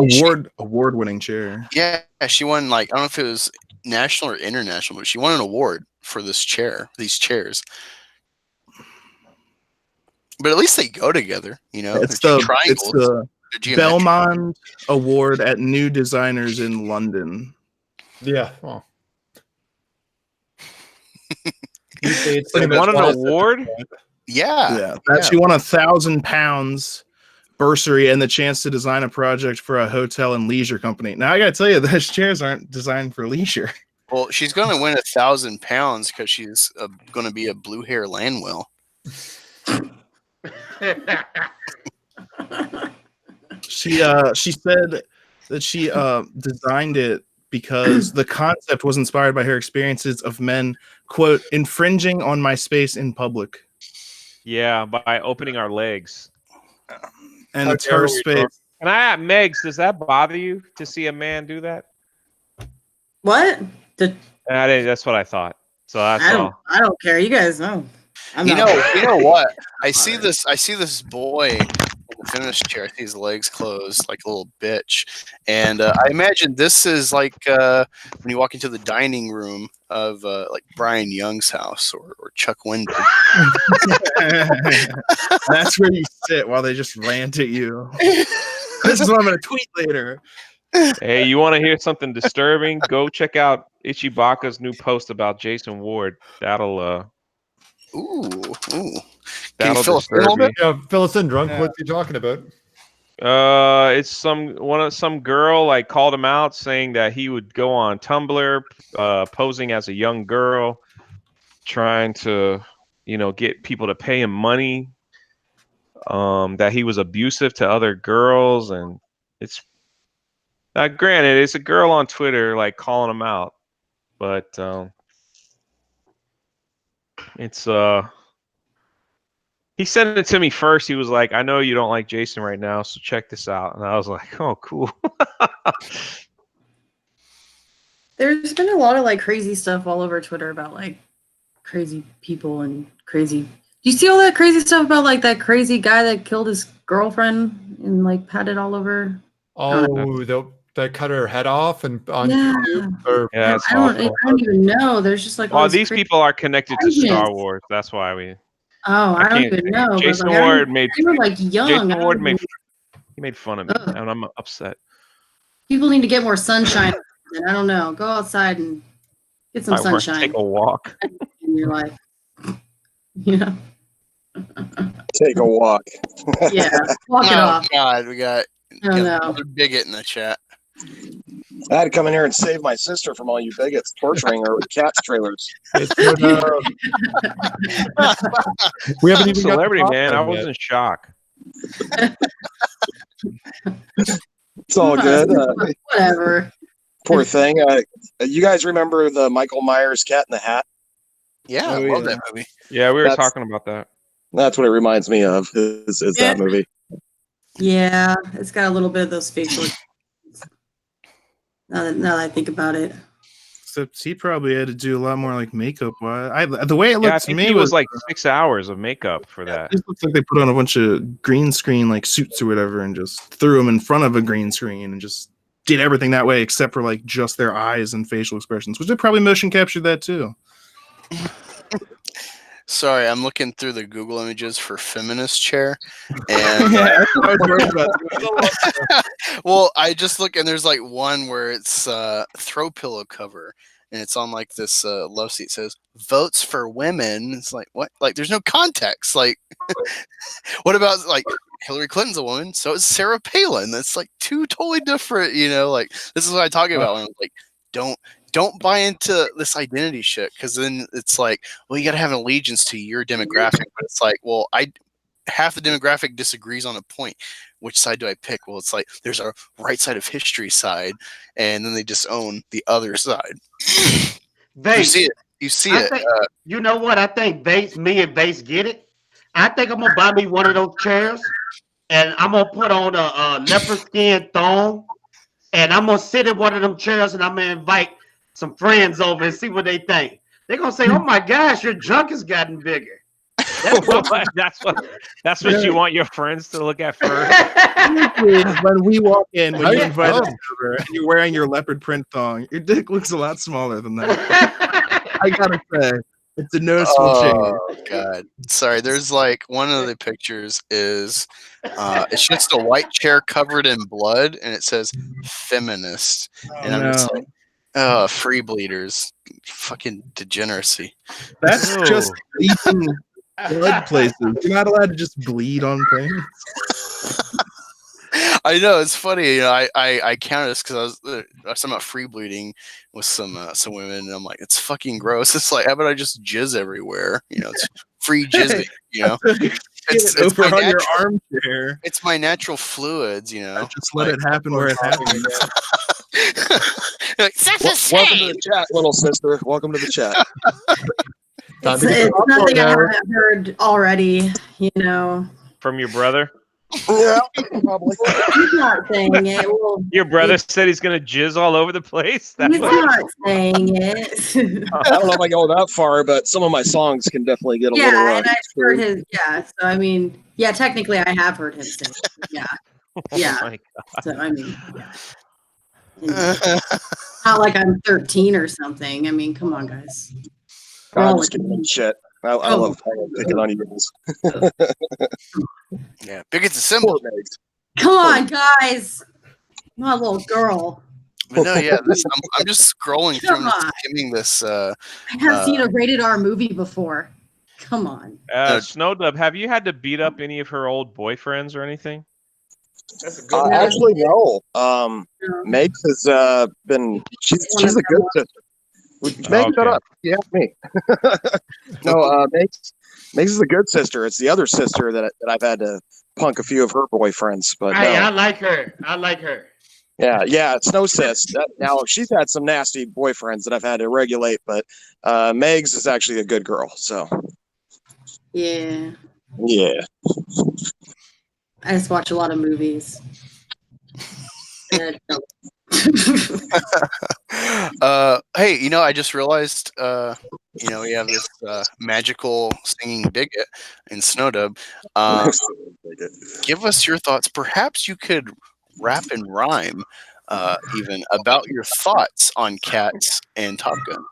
award-winning chair. Yeah, she won I don't know if it was national or international, but she won an award for these chairs. But at least they go together, It's the Belmont Award at New Designers in London. Yeah. Well. They won an award? Yeah. She won £1,000 bursary and the chance to design a project for a hotel and leisure company. Now I gotta tell you, those chairs aren't designed for leisure. Well, she's gonna win £1,000 because she's gonna be a blue hair Landwell. She said that she designed it because the concept was inspired by her experiences of men, quote, infringing on my space in public. Yeah, by opening our legs. And it's her space. And Megs, does that bother you to see a man do that? What? That's what I thought. So that's all. I don't care. You guys know. You know what? I see this boy in the feminist chair. I see his legs closed like a little bitch, and I imagine this is like when you walk into the dining room of like Brian Young's house or Chuck Windor. That's where you sit while they just rant at you. This is what I'm gonna tweet later. Hey, you want to hear something disturbing? Go check out Ichibaka's new post about Jason Ward. That'll Ooh. Can you fill us in a little bit? Yeah, fill us in, drunk. What's he talking about? It's some girl like called him out saying that he would go on Tumblr posing as a young girl, trying to get people to pay him money. That he was abusive to other girls, and it's granted it's a girl on Twitter like calling him out, but it's he sent it to me first. He was like, I know you don't like Jason right now, so check this out. And I was like, oh, cool. There's been a lot of like crazy stuff all over Twitter about like crazy people and crazy. Do you see all that crazy stuff about like that crazy guy that killed his girlfriend and like had it all over? Oh, they cut her head off and on Yeah. YouTube. Or, Yeah, I don't even know. There's just like all well, this these crazy people are connected to ideas. Star Wars. That's why we. Oh, I don't can't- even know. but, Jason like, Ward made. they were like young. Jason I don't Ward even- made fun of me, Ugh. and I'm upset. People need to get more sunshine. I don't know. Go outside and get some I want to sunshine take a walk. in your life. You know? Take a walk. Yeah. Walk it Oh off. God, we got I don't know. another bigot in the chat. I had to come in here and save my sister from all you bigots torturing her with cats trailers. it's what, we haven't I'm a even got to celebrity, talk man. I about it was yet. in shock. It's all good. Whatever. Poor thing. You guys remember the Michael Myers Cat in the Hat? Yeah, Oh, I love yeah. that movie. Yeah, we were That's- talking about that. That's what it reminds me of. Is Yeah. that movie? Yeah, it's got a little bit of those facial. Now that I think about it. Except he probably had to do a lot more like makeup. The way it looked Yeah, I to think me he was like 6 hours of makeup for that. it just looks like they put on a bunch of green screen like suits or whatever and just threw them in front of a green screen and just did everything that way except for like just their eyes and facial expressions, which they probably motion captured that too. Sorry, I'm looking through the Google images for feminist chair, and Yeah, that's what I was worried about. well, I just look and there's like one where it's throw pillow cover, and it's on like this love seat. It says votes for women. It's like what? Like there's no context. Like what about like Hillary Clinton's a woman, so is Sarah Palin. That's like two totally different. Like this is what I talk about when I'm like don't buy into this identity shit, because then it's like, well, you got to have an allegiance to your demographic, but it's like, well, half the demographic disagrees on a point. Which side do I pick? Well, it's like there's a right side of history side, and then they just own the other side. You see it. You see it. Think, you know what? I think me and Base get it. I think I'm gonna buy me one of those chairs, and I'm gonna put on a leopard skin thong, and I'm gonna sit in one of them chairs, and I'm gonna invite some friends over and see what they think. They're gonna say, "Oh my gosh, your junk has gotten bigger." That's what you want your friends to look at first. When we walk in, when you Yeah. invite us over and you're wearing your leopard print thong, your dick looks a lot smaller than that. I gotta say, it's a noticeable change. Oh God! Sorry, there's like one of the pictures is it's just a white chair covered in blood, and it says "feminist," and I'm just like, oh, free bleeders, fucking degeneracy. That's Ew. just bleeding blood places. You're not allowed to just bleed on things. I know, it's funny. I counted this because I was talking about free bleeding with some women, and I'm like, it's fucking gross. It's like, how about I just jizz everywhere? It's free jizzing. It's over my on your natural- armchair. It's my natural fluids, you know. Just let it happen where it happens. Like, "That's the Welcome to same." the chat, little sister. Welcome to the chat. It's nothing I haven't heard already, you know. From your brother? Yeah, probably. He's not saying it. Well, Your brother said he's gonna jizz all over the place. he's not saying it. I don't know if I go that far, but some of my songs can definitely get a little. Yeah, and I've heard his. Yeah, so I mean, yeah, technically, I have heard him sing. Yeah, yeah. my God. So I mean, yeah. It's not like I'm 13 or something. I mean, come on, guys. We're I'm all just like- kidding. Shit. I love picking on you guys. Yeah, Bigot's a symbol. Poor Megs. Come on, guys. I'm not a little girl. But no, yeah, I'm just scrolling through Come and just on. skimming this. I have seen a rated R movie before. Come on. Snowdub, have you had to beat up any of her old boyfriends or anything? That's a good Actually, no. Megs has been. She's a good sister. Megs, shut up. You have me. No, Megs is a good sister. It's the other sister that I've had to punk a few of her boyfriends. But Hey, no. I like her. I like her. Yeah, it's no sis. Now she's had some nasty boyfriends that I've had to regulate, but Megs is actually a good girl. So Yeah. yeah. I just watch a lot of movies. Hey, you know, I just realized, you know, we have this magical singing bigot in Snowdub. Give us your thoughts. Perhaps you could rap and rhyme, even about your thoughts on Cats and Top Gun.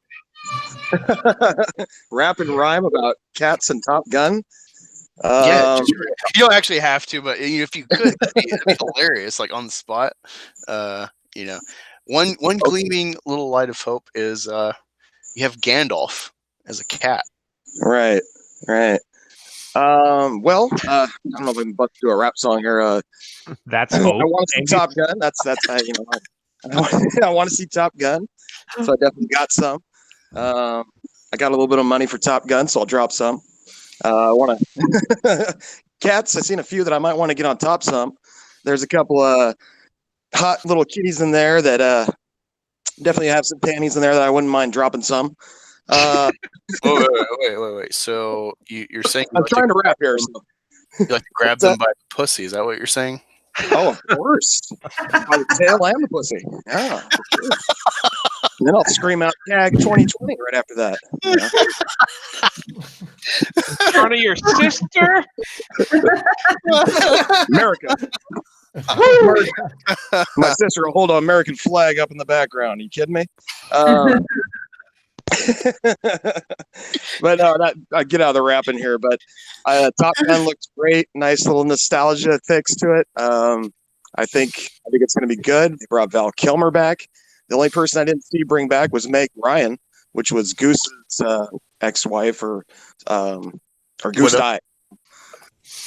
Rap and rhyme about Cats and Top Gun. Yeah, you don't actually have to, but if you could, it'd be hilarious, like on the spot. You know, one gleaming little light of hope is you have Gandalf as a cat. Right. Well, I don't know if I'm about to do a rap song here. That's I hope. want to see Top Gun. That's you know, I want to see Top Gun. So I definitely got some. I got a little bit of money for Top Gun, so I'll drop some. I want to Cats. I've seen a few that I might want to get on top some. There's a couple hot little kitties in there that definitely have some panties in there that I wouldn't mind dropping some. Wait. So you're saying I'm trying to rap here. So. You like to grab them by the pussy? Is that what you're saying? Oh, of course. By the tail and the pussy. Yeah. For sure. And then I'll scream out "Gag 2020" right after that. In front of your sister? America. My sister will hold an American flag up in the background. Are you kidding me? But no, I get out of the rapping here. But Top Gun looks great. Nice little nostalgia fix to it. I think it's going to be good. They brought Val Kilmer back. The only person I didn't see bring back was Meg Ryan, which was Goose's ex-wife or Goose died.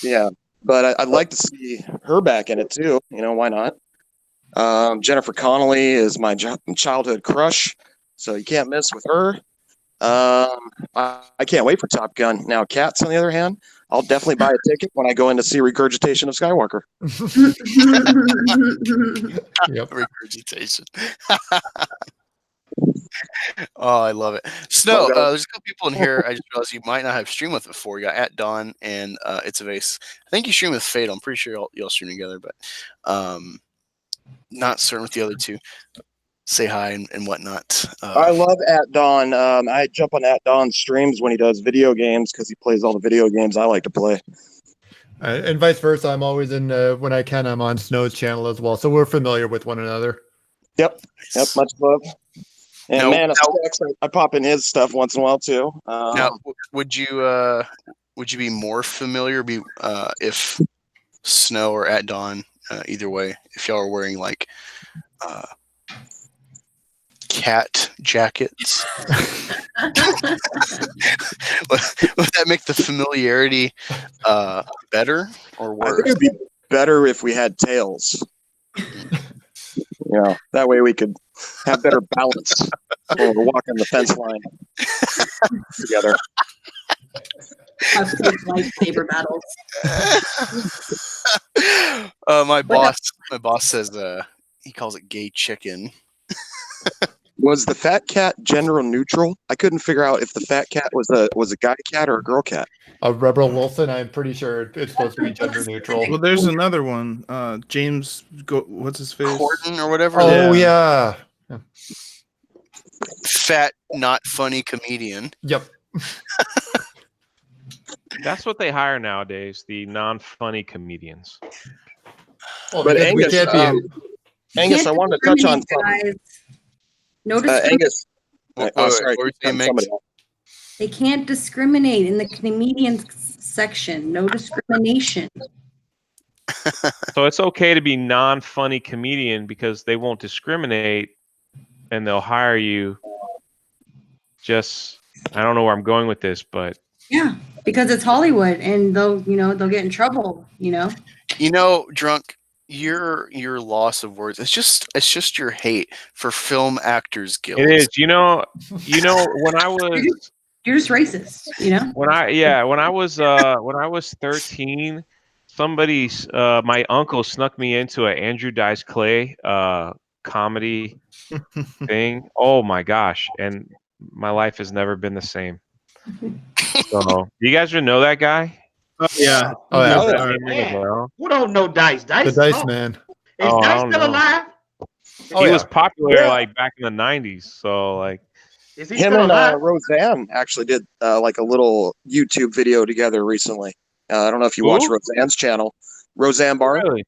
Yeah, but I'd like to see her back in it too. You know, why not? Jennifer Connelly is my childhood crush, so you can't miss with her. I can't wait for Top Gun. Now, Cats, on the other hand, I'll definitely buy a ticket when I go in to see Regurgitation of Skywalker. Yep. Regurgitation. Oh, I love it. Snow, there's a couple people in here. I just realized you might not have streamed with before. You got At Dawn and It's a Vase. I think you streamed with Fate. I'm pretty sure y'all stream together, but not certain with the other two. Say hi and whatnot. I love At Dawn. I jump on At Dawn streams when he does video games because he plays all the video games I like to play. And vice versa. I'm always in when I can. I'm on Snow's channel as well, so we're familiar with one another. Yep. Much love. And Man of Sex, I pop in his stuff once in a while too. Now, would you be more familiar if Snow or At Dawn, either way, if y'all are wearing like cat jackets? Would that make the familiarity better or worse? I think it'd be better if we had tails. Yeah, that way we could have better balance when we're walking the fence line together. Have fake lightsaber battles. My boss says he calls it gay chicken. Was the fat cat gender neutral? I couldn't figure out if the fat cat was a guy cat or a girl cat. Rebel Wilson, I'm pretty sure it's supposed to be gender neutral. Well, there's another one. James, what's his face? Corden or whatever. Oh yeah. Fat, not funny comedian. Yep. That's what they hire nowadays, the non-funny comedians. Well, But because we Angus, can't be- Angus, I wanted to touch on something. Guys. No discrimination. Angus. Wait, Sorry, what were you saying, somebody Migs? else. They can't discriminate in the comedians section. No discrimination. So it's okay to be non-funny comedian because they won't discriminate and they'll hire you. Just, I don't know where I'm going with this, but Yeah, because it's Hollywood, and they'll get in trouble. Drunk. Your loss of words. It's just your hate for Film Actors Guild. it is. When I was You're just racist. when I was 13, my uncle snuck me into an Andrew Dice Clay comedy thing. Oh my gosh, and my life has never been the same. So, you guys know that guy? Oh yeah. Oh, yeah. Does that Sorry. name ring a bell? Who don't know Dice? Dice. The Dice Man. Is Oh, I Dice don't still know. alive? Oh, He yeah. was popular Yeah. like back in the 90s. So like, Is he Him still and alive? Roseanne actually did like a little YouTube video together recently. I don't know if you watch Who? Roseanne's channel. Roseanne Barr. really?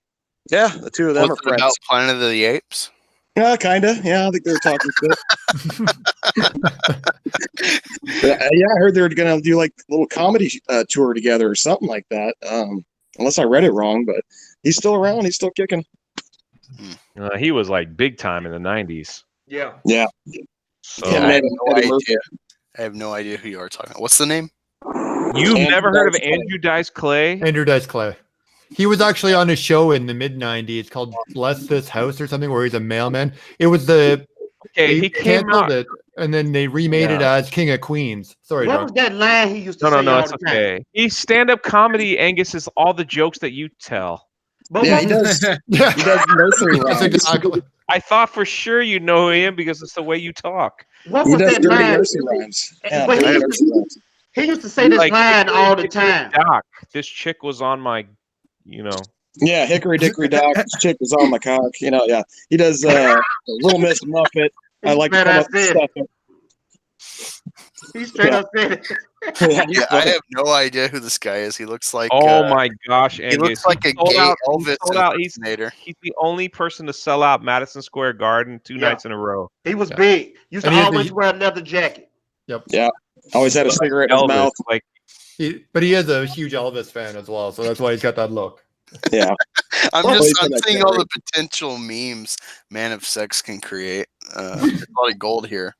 Yeah, the two of them What's are it about friends. Planet of the Apes? Yeah, kinda. Yeah, I think they were talking shit. But, yeah, I heard they were gonna do like a little comedy tour together or something like that. Unless I read it wrong, but he's still around. He's still kicking. He was like big time in the 90s. Yeah. Yeah. So Him I and Eddie Murphy. have no idea who you are talking about. What's the name? you've Andrew never heard of Dice Clay. Andrew Dice Clay? Andrew Dice Clay. He was actually on a show in the mid-90s called Bless This House or something where he's a mailman. It was Okay, they he came canceled out. it and then they remade it as King of Queens. Sorry, What Doc. was that line he used to No, say no, all it's the time? okay. He's stand-up comedy. Angus is all the jokes that you tell. But Yeah, what, he does. Yeah. He does nursery That's rhymes. exactly. I thought for sure you know him because it's the way you talk. what He was does that dirty line? nursery rhymes. Yeah, But dirty he- nursery rhymes. He used to say this Like, line all the time. Doc, this chick was on my, Yeah, Hickory Dickory Dock. This chick was on my cock. Yeah. He does Little Miss Muffet. I like to But come I up with said- stuff. He straight up said it. Yeah, Yeah, I have no idea who this guy is. He looks like Oh my gosh, Angus. he looks like a sold gay out- he Elvis sold out. He's impersonator. the only person to sell out Madison Square Garden 2 Yeah. nights in a row. He was Yeah. big. Used to And he's always the- wear a leather jacket. Always had a cigarette in his Elvis, mouth. like But he is a huge Elvis fan as well, so that's why he's got that look. Yeah. I'm Well, just he's I'm been seeing like all that, the potential memes Man of Sex can create. There's a lot of gold here.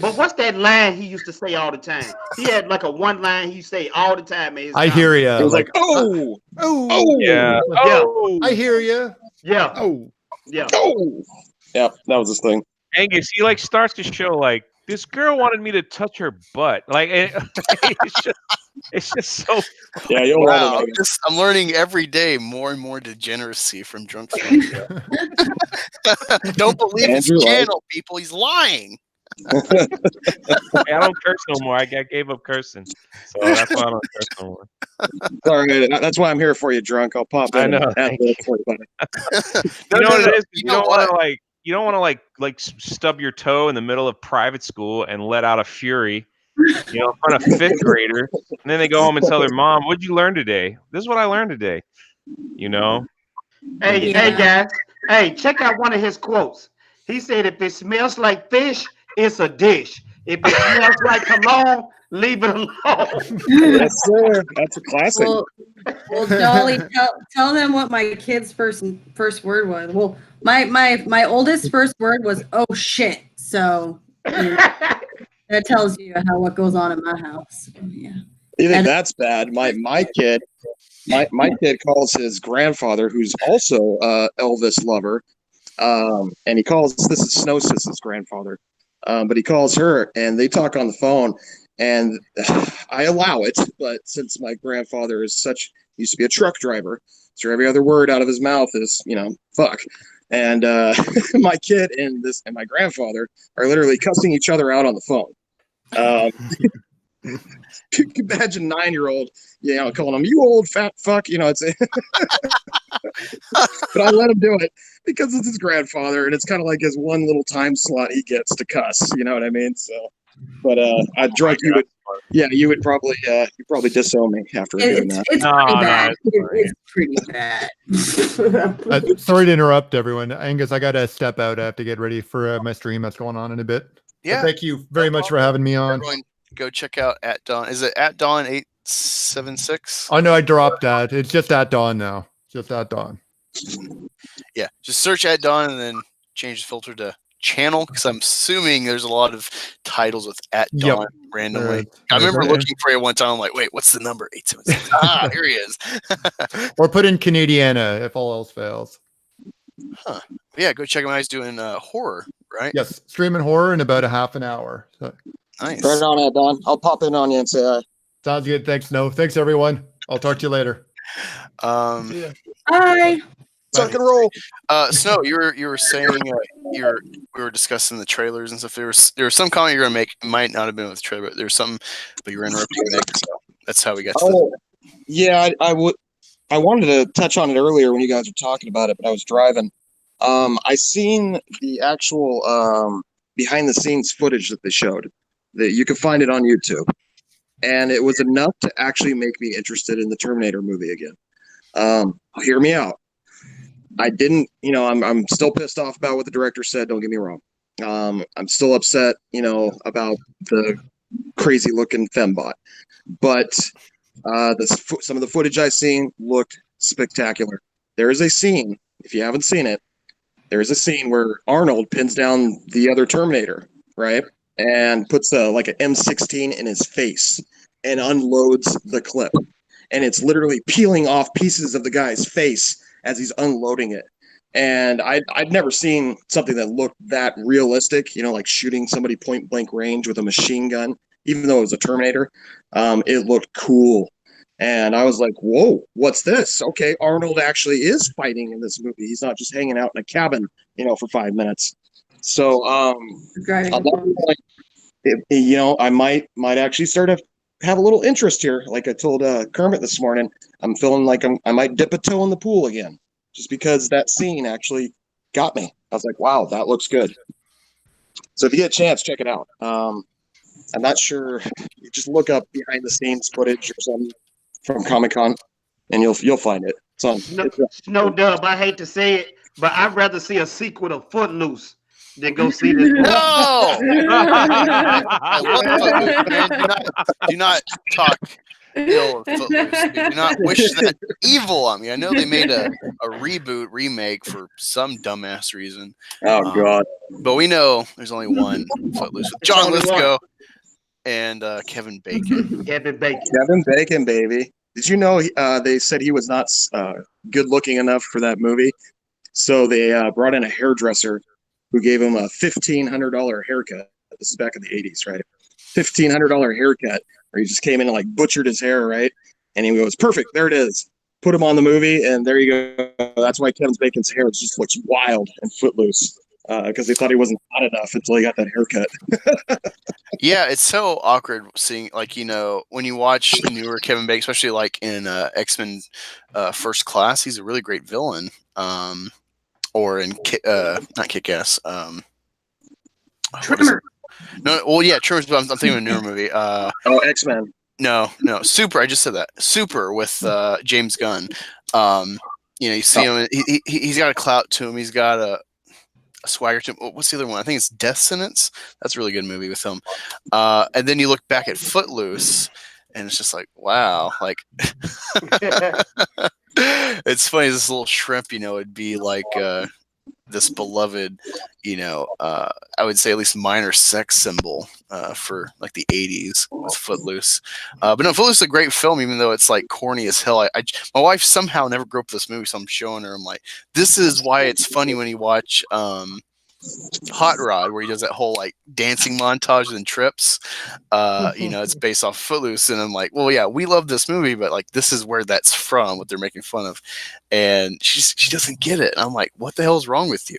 But what's that line he used to say all the time? He had like a one line he say all the time. In his I comedy. hear It you. was like, oh, yeah. Yeah. Oh, I hear you. Yeah, Oh, yeah. oh. Yeah, that was his thing. Angus, he like starts to show like this girl wanted me to touch her butt. Like it's just so. Yeah, you'll Wow, love it. I'm learning every day more and more degeneracy from Drunk Fan. Don't believe his Andrew, like- channel, people. He's lying. I don't curse no more. I gave up cursing, so that's why I don't curse no more. All right, that's why I'm here for you, drunk. I'll pop in. I know, and thank adlib for you, buddy. You know what it is? You You know don't want to what? you don't want to like stub your toe in the middle of private school and let out a fury, in front of fifth graders, and then they go home and tell their mom, "What'd you learn today?" This is what I learned today. Hey, Yeah. hey guys. Hey, check out one of his quotes. He said, "If it smells like fish, it's a dish. If it smells like cologne, leave it alone." Yes, sir. That's a classic. Well, Dolly, tell them what my kid's first word was. Well, my oldest first word was "oh shit." So that tells you what goes on in my house. Yeah. You think And- that's bad? My kid calls his grandfather, who's also Elvis lover, and he calls this is Snow Sis's grandfather, but he calls her, and they talk on the phone, and I allow it. But since my grandfather used to be a truck driver, so every other word out of his mouth is, fuck. And my kid and my grandfather are literally cussing each other out on the phone. You can imagine 9-year-old, calling him "you old fat fuck." It's. But I let him do it because it's his grandfather, and it's kind of like his one little time slot he gets to cuss. You know what I mean? So, but I drunk you would. Yeah, you would probably disown me after doing that. It's pretty bad. It's pretty bad. Sorry to interrupt, everyone. Angus, I gotta step out. I have to get ready for my stream that's going on in a bit. Yeah. But thank you very much for having me on. Everyone, go check out at Dawn. Is it at Dawn 876? Oh no, I dropped that. It's just at Dawn now. Just at Dawn. Yeah, just search at Dawn and then change the filter to channel, because I'm assuming there's a lot of titles with at Dawn randomly. I remember looking for it one time. I'm like, wait, what's the number? 876. Here he is. Or put in Canadiana if all else fails. Huh. Yeah, go check him out. He's doing horror, right? Yes, streaming horror in about a half an hour. So. Nice. Turn it on, Ed Don. I'll pop in on you and say hi. Sounds good. Thanks. No, thanks everyone. I'll talk to you later. Bye. Tuck and roll. Snow, you were saying we were discussing the trailers and stuff. There was some comment you were gonna make. It might not have been with the trailer, but there's something. But you were interrupting Nick, so that's how we got to. Yeah, I wanted to touch on it earlier when you guys were talking about it, but I was driving. I seen the actual behind the scenes footage that they showed. That you can find it on YouTube, and it was enough to actually make me interested in the Terminator movie again. Hear me out. I didn't, I'm still pissed off about what the director said. Don't get me wrong. I'm still upset, about the crazy looking fembot, but some of the footage I seen looked spectacular. There is a scene, if you haven't seen it, there is a scene where Arnold pins down the other Terminator, right? And puts like an M16 in his face and unloads the clip. And it's literally peeling off pieces of the guy's face as he's unloading it. And I'd never seen something that looked that realistic, like shooting somebody point blank range with a machine gun, even though it was a Terminator. It looked cool. And I was like, whoa, what's this? Okay, Arnold actually is fighting in this movie. He's not just hanging out in a cabin, for 5 minutes. So at that point, I might actually start to have a little interest here. Like I told Kermit this morning, I'm feeling like I might dip a toe in the pool again, just because that scene actually got me. I was like, wow, that looks good. So if you get a chance, check it out. I'm not sure. You just look up behind the scenes footage or something from Comic-Con, and you'll find it. It's on. No dub. I hate to say it, but I'd rather see a sequel to Footloose than go see this. No! I love Footloose, man. Do not talk ill of Footloose. Do not wish that evil on me. I know they made a remake for some dumbass reason. Oh, God. But we know there's only one Footloose with John Lithgow and Kevin Bacon. Kevin Bacon, baby. Did you know they said he was not good looking enough for that movie? So they brought in a hairdresser who gave him a $1,500 haircut. This is back in the 80s, right? $1,500 haircut, where he just came in and like butchered his hair, right? And he goes, perfect, there it is. Put him on the movie, and there you go. That's why Kevin Bacon's hair just looks wild and Footloose, because they thought he wasn't hot enough until he got that haircut. Yeah, it's so awkward seeing, like, when you watch newer Kevin Bacon, especially like in X-Men First Class, he's a really great villain. Or in not Kick-Ass. Trimmer. No, well, yeah, Trimmer's. But I'm thinking of a newer movie. X-Men. No, Super. I just said that. Super with James Gunn. You see him. He's got a clout to him. He's got a swagger to him. What's the other one? I think it's Death Sentence. That's a really good movie with him. And then you look back at Footloose, and it's just like, wow, like. It's funny, this little shrimp, would be like this beloved, I would say at least minor sex symbol for like the 80s with Footloose. But no, Footloose is a great film, even though it's like corny as hell. My wife somehow never grew up with this movie, so I'm showing her. I'm like, this is why it's funny when you watch Hot Rod, where he does that whole like dancing montage and trips. It's based off Footloose, and I'm like, well, yeah, we love this movie, but like this is where that's from, what they're making fun of, and she doesn't get it. And I'm like, what the hell is wrong with you?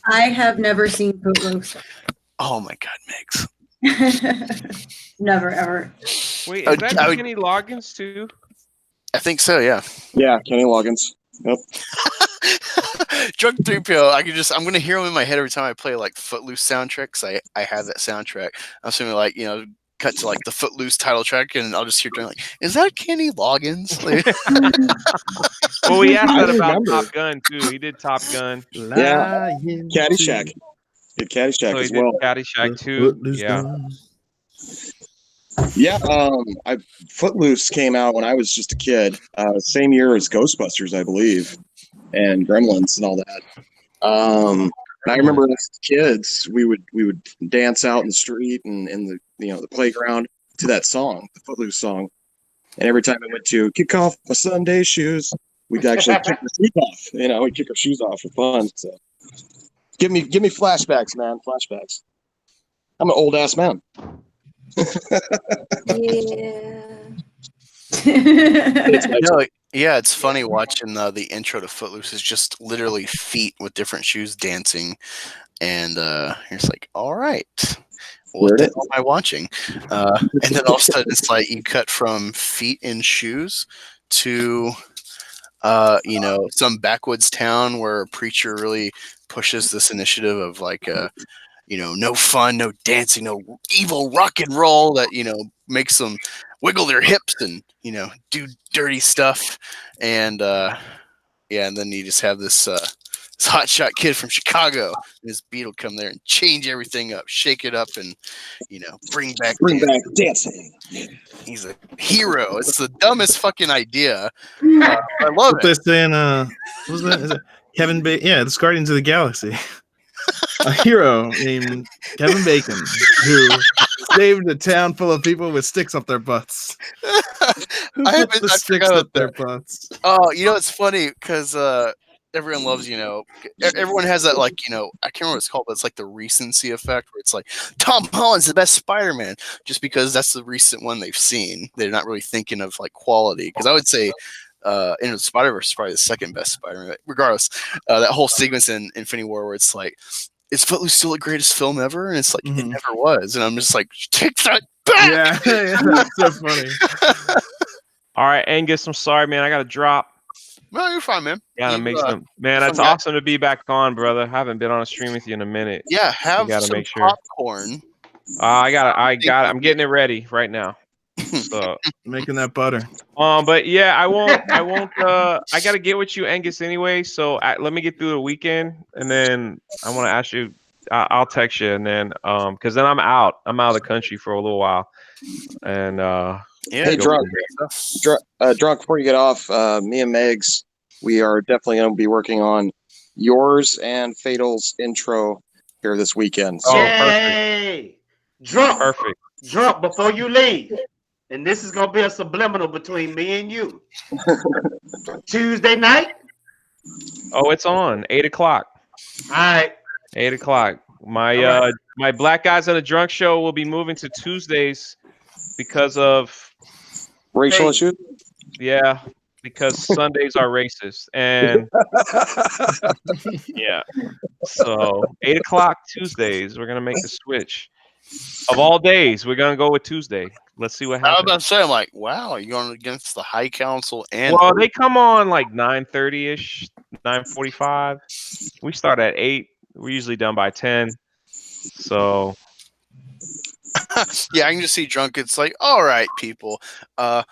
I have never seen Footloose. Oh my God, Megs. Never ever. Wait, is that Kenny Loggins too? I think so, yeah. Yeah, Kenny Loggins. Yep. Drunk 3PO, I'm gonna hear him in my head every time I play like Footloose soundtrack, because I have that soundtrack. I'm assuming like, cut to like the Footloose title track, and I'll just hear like, is that Kenny Loggins? Well, we asked that about Top Gun too. He did Top Gun. Yeah, Caddyshack. Did Caddyshack So he as did well. Caddyshack too. Yeah. Yeah, Footloose came out when I was just a kid, same year as Ghostbusters, I believe, and Gremlins and all that. And I remember as kids, we would dance out in the street and in the playground to that song, the Footloose song. And every time I went to kick off my Sunday shoes, we'd actually kick our shoes off. We'd kick our shoes off for fun. So, give me flashbacks, man, flashbacks. I'm an old ass man. Yeah, it's funny watching the intro to Footloose is just literally feet with different shoes dancing, and you're just like, all right, what the hell am I watching? And then all of a sudden it's like you cut from feet in shoes to some backwoods town where a preacher really pushes this initiative of like no fun, no dancing, no evil rock and roll that, makes them wiggle their hips and, do dirty stuff. And, and then you just have this hotshot kid from Chicago and his beat will come there and change everything up, shake it up, and, bring back dancing. He's a hero. It's the dumbest fucking idea. I love it. They're saying, what was that? Is it Kevin Bacon? Yeah, it's Guardians of the Galaxy. A hero named Kevin Bacon who saved a town full of people with sticks up their butts. I sticks up their butts. Oh, it's funny because everyone loves, everyone has that, like, I can't remember what it's called, but it's like the recency effect where it's like Tom Holland's the best Spider-Man just because that's the recent one they've seen. They're not really thinking of like quality, because I would say Into the Spider-Verse is probably the second best Spider-Man. Regardless, that whole sequence in Infinity War where it's like, is Footloose still the greatest film ever? And it's like, it never was. And I'm just like, take that back! Yeah, that's so funny. All right, Angus, I'm sorry, man. I got to drop. No, you're fine, man. Gotta make some. Man, it's awesome to be back on, brother. I haven't been on a stream with you in a minute. Yeah, have some popcorn. I'm getting it ready right now. So making that butter. But yeah, I won't. I gotta get with you, Angus, anyway. So let me get through the weekend, and then I want to ask you. I'll text you, and then because then I'm out of the country for a little while, and Hey, drunk. Before you get off, me and Megs, we are definitely going to be working on yours and Fatal's intro here this weekend. So. Yay! Drunk. Perfect. Drunk before you leave. And this is going to be a subliminal between me and you. Tuesday night? Oh, it's on 8:00. All right. 8:00. My Black Guys on a Drunk show will be moving to Tuesdays because of racial issues. Yeah, because Sundays are racist, and yeah. So 8:00 Tuesdays, we're gonna make the switch. Of all days, we're gonna go with Tuesday. Let's see what happens. I was about to say, I'm like, wow, you're going against the High Council, and well, they come on like 9:30ish, 9:45. We start at 8. We're usually done by 10. So yeah, I can just see Drunk. It's like, all right, people, the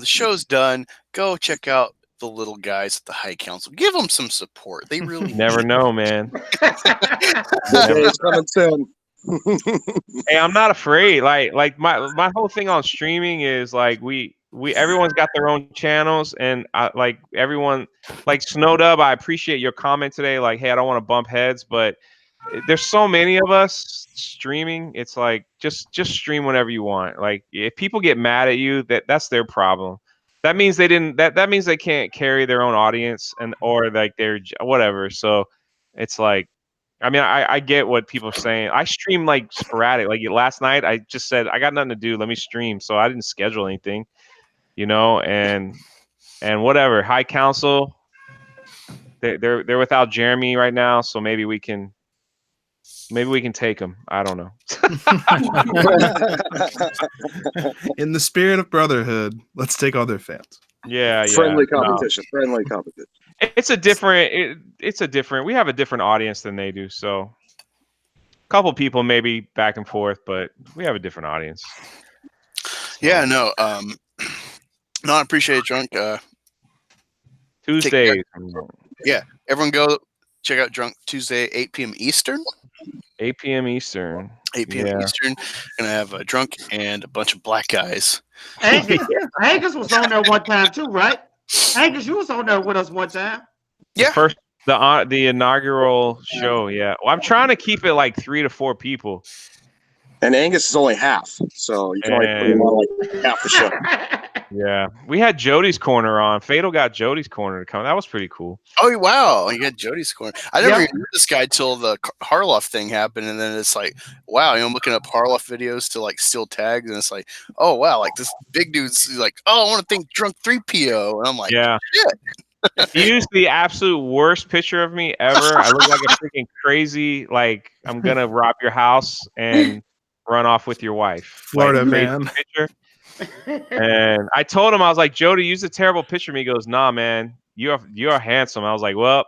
show's done. Go check out the little guys at the High Council. Give them some support. They really never know, man. It's coming soon. Hey, I'm not afraid. Like my whole thing on streaming is like we everyone's got their own channels, and like everyone, like Snowdub, I appreciate your comment today. Like, hey, I don't want to bump heads, but there's so many of us streaming. It's like just stream whenever you want. Like if people get mad at you, that's their problem. That means they didn't. That means they can't carry their own audience or like their whatever. So it's like I mean, I get what people are saying. I stream like sporadic. Like last night, I just said I got nothing to do. Let me stream. So I didn't schedule anything, and whatever. High Council, they're without Jeremy right now, so maybe we can take them. I don't know. In the spirit of brotherhood, let's take all their fans. Yeah. Friendly competition. No. Friendly competition. It's a different. We have a different audience than they do. So, a couple people maybe back and forth, but we have a different audience. Yeah. No. No, I appreciate it, Drunk. Tuesdays. Yeah. Everyone go check out Drunk Tuesday, 8 p.m. Eastern. 8 p.m. Eastern. 8 p.m. Eastern. Gonna have a Drunk and a bunch of black guys. Angus was on there one time too, right? Angus, you was on there with us one time. Yeah. The inaugural show. Yeah. Well, I'm trying to keep it like 3 to 4 people. And Angus is only half, so you can only put him on like half the show. Yeah, we had Jody's Corner on. Fatal got Jody's Corner to come. That was pretty cool. Oh wow, you got Jody's Corner. I never even heard this guy till the Harloff thing happened, and then it's like, wow, I'm looking up Harloff videos to like steal tags, and it's like, oh wow, like this big dude's like, oh, I want to think Drunk 3PO, and I'm like, yeah, shit. He used the absolute worst picture of me ever. I look like a freaking crazy, like I'm gonna rob your house and run off with your wife. Florida man. Picture. And I told him, I was like, Jody, use a terrible picture of me. He goes, nah, man, you are handsome. I was like, well,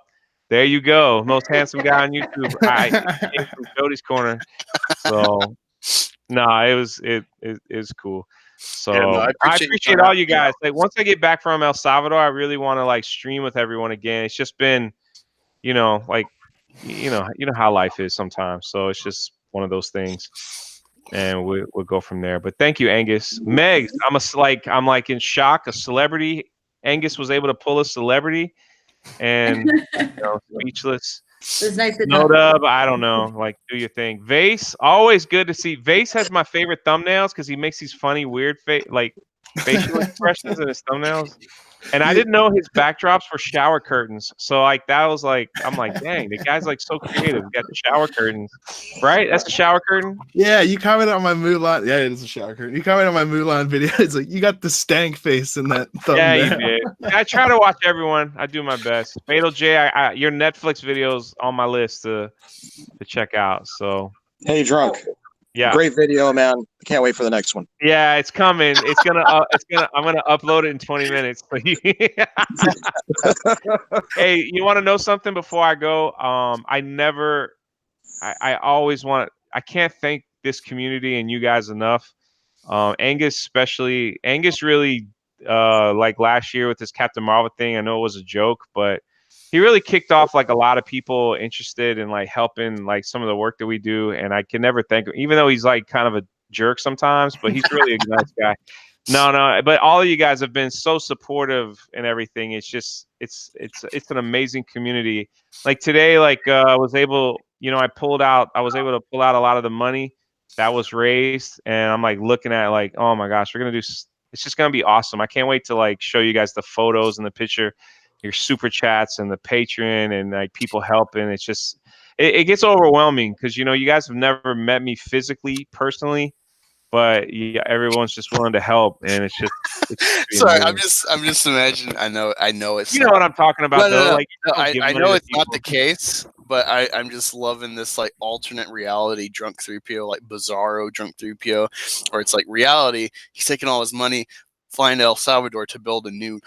there you go, most handsome guy on YouTube. I came from Jody's Corner. So no, it was cool. So yeah, no, I appreciate all you guys. Like once I get back from El Salvador, I really want to like stream with everyone again. It's just been, like you know how life is sometimes. So it's just one of those things. And we'll go from there. But thank you, Angus. Meg, I'm like in shock. A celebrity. Angus was able to pull a celebrity, and speechless. It was nice to No dub. I don't know. Like, do your thing. Vase, always good to see. Vase has my favorite thumbnails because he makes these funny, weird facial expressions in his thumbnails. And I didn't know his backdrops were shower curtains. So like that was like, I'm like, dang, the guy's like so creative. We got the shower curtains, right? That's a shower curtain. Yeah, you commented on my Mulan. Yeah, it is a shower curtain. You commented on my Mulan video. It's like you got the stank face in that thumbnail. Yeah, you did. I try to watch everyone. I do my best. Fatal J, your Netflix videos on my list to check out. So hey, Drunk. Yeah, great video, man. I can't wait for the next one. Yeah, it's coming. I'm gonna upload it in 20 minutes. Hey, you want to know something before I go? I can't thank this community and you guys enough. Angus especially. Angus really like last year with this Captain Marvel thing. I know it was a joke, but he really kicked off like a lot of people interested in like helping like some of the work that we do. And I can never thank him, even though he's like kind of a jerk sometimes, but he's really a nice guy. No, but all of you guys have been so supportive and everything. It's just, it's an amazing community. Like today, like I was able to pull out a lot of the money that was raised. And I'm like looking at like, oh my gosh, it's just going to be awesome. I can't wait to like show you guys the photos and the picture, your super chats and the Patreon and like people helping. It's just, it gets overwhelming because, you guys have never met me physically, personally, but yeah, everyone's just willing to help. And it's sorry, I'm just imagining. I know it's, what I'm talking about. No, like, I know it's not the case, but I'm just loving this like alternate reality Drunk 3PO, like bizarro Drunk 3PO, where it's like reality. He's taking all his money, flying to El Salvador to build a new,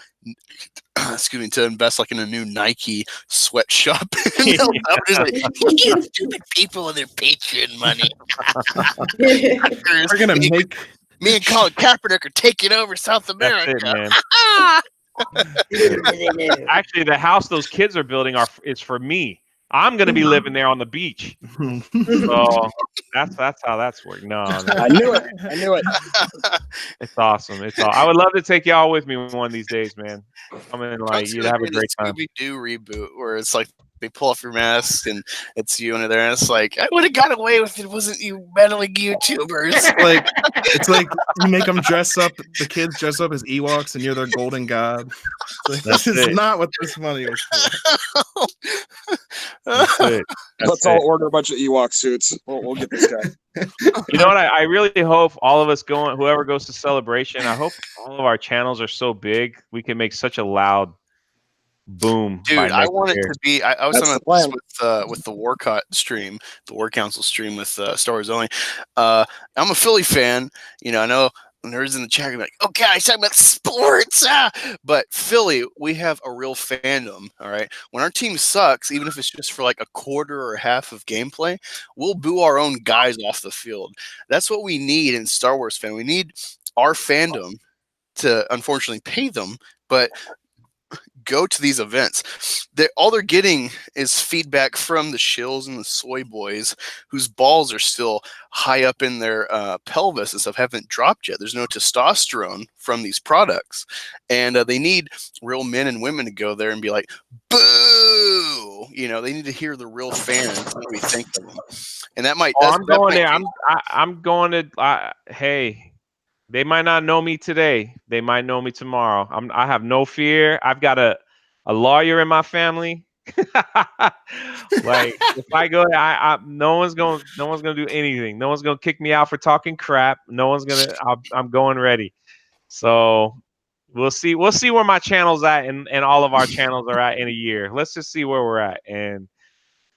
to invest like in a new Nike sweatshop. Like, you stupid people with their Patreon money. We're gonna make me and Colin Kaepernick are taking over South America. That's it, man. Actually, the house those kids are building is for me. I'm gonna be living there on the beach. So that's how that's working. No, I knew it. It's awesome. I would love to take y'all with me one of these days, man. Come in, like you'd have a great time. Scooby-Doo reboot where it's like they pull off your mask and it's you under there, and it's like I would have got away with it. Wasn't you meddling YouTubers? It's like you make them dress up. The kids dress up as Ewoks, and you're their golden god. Like, this is not what this money was for. That's it. Let's all order a bunch of Ewok suits. We'll get this guy. You know what? I really hope all of us going, whoever goes to Celebration, I hope all of our channels are so big we can make such a loud boom. Dude, I want it year. to be. I was That's on the plan. this with the Warcott stream, the War Council stream with Star Wars Only. I'm a Philly fan. You know, I know nerds in the chat are like, "Oh, guys, talking about sports." But Philly, we have a real fandom. All right, when our team sucks, even if it's just for like a quarter or half of gameplay, we'll boo our own guys off the field. That's what we need in Star Wars fan. We need our fandom to, unfortunately, pay them, but go to these events. All they're getting is feedback from the shills and the soy boys whose balls are still high up in their pelvis and stuff, haven't dropped yet. There's no testosterone from these products. And they need real men and women to go there and be like, boo! You know, they need to hear the real fans what we think of them. And that might... I'm going there. I'm going to... hey... They might not know me today. They might know me tomorrow. I have no fear. I've got a lawyer in my family. Like if I go, no one's gonna do anything. No one's gonna kick me out for talking crap. No one's gonna. I'm going ready. So we'll see. We'll see where my channel's at, and all of our channels are at in a year. Let's just see where we're at, and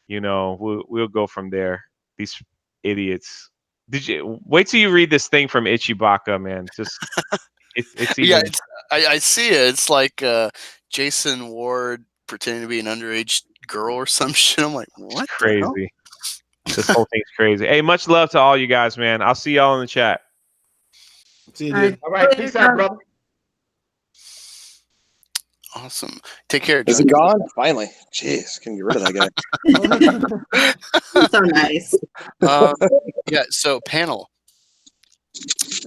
you know we'll go from there. These idiots. Did you wait till you read this thing from Ichibaka, man? Just it's even... Yeah, I see it. It's like Jason Ward pretending to be an underage girl or some shit. I'm like, what? Crazy. This whole thing's crazy. Hey, much love to all you guys, man. I'll see y'all in the chat. See you, dude. All right, peace out, brother. Awesome. Take care. Is it gone? Finally. Jeez, can you get rid of that guy? So nice. Yeah, so panel,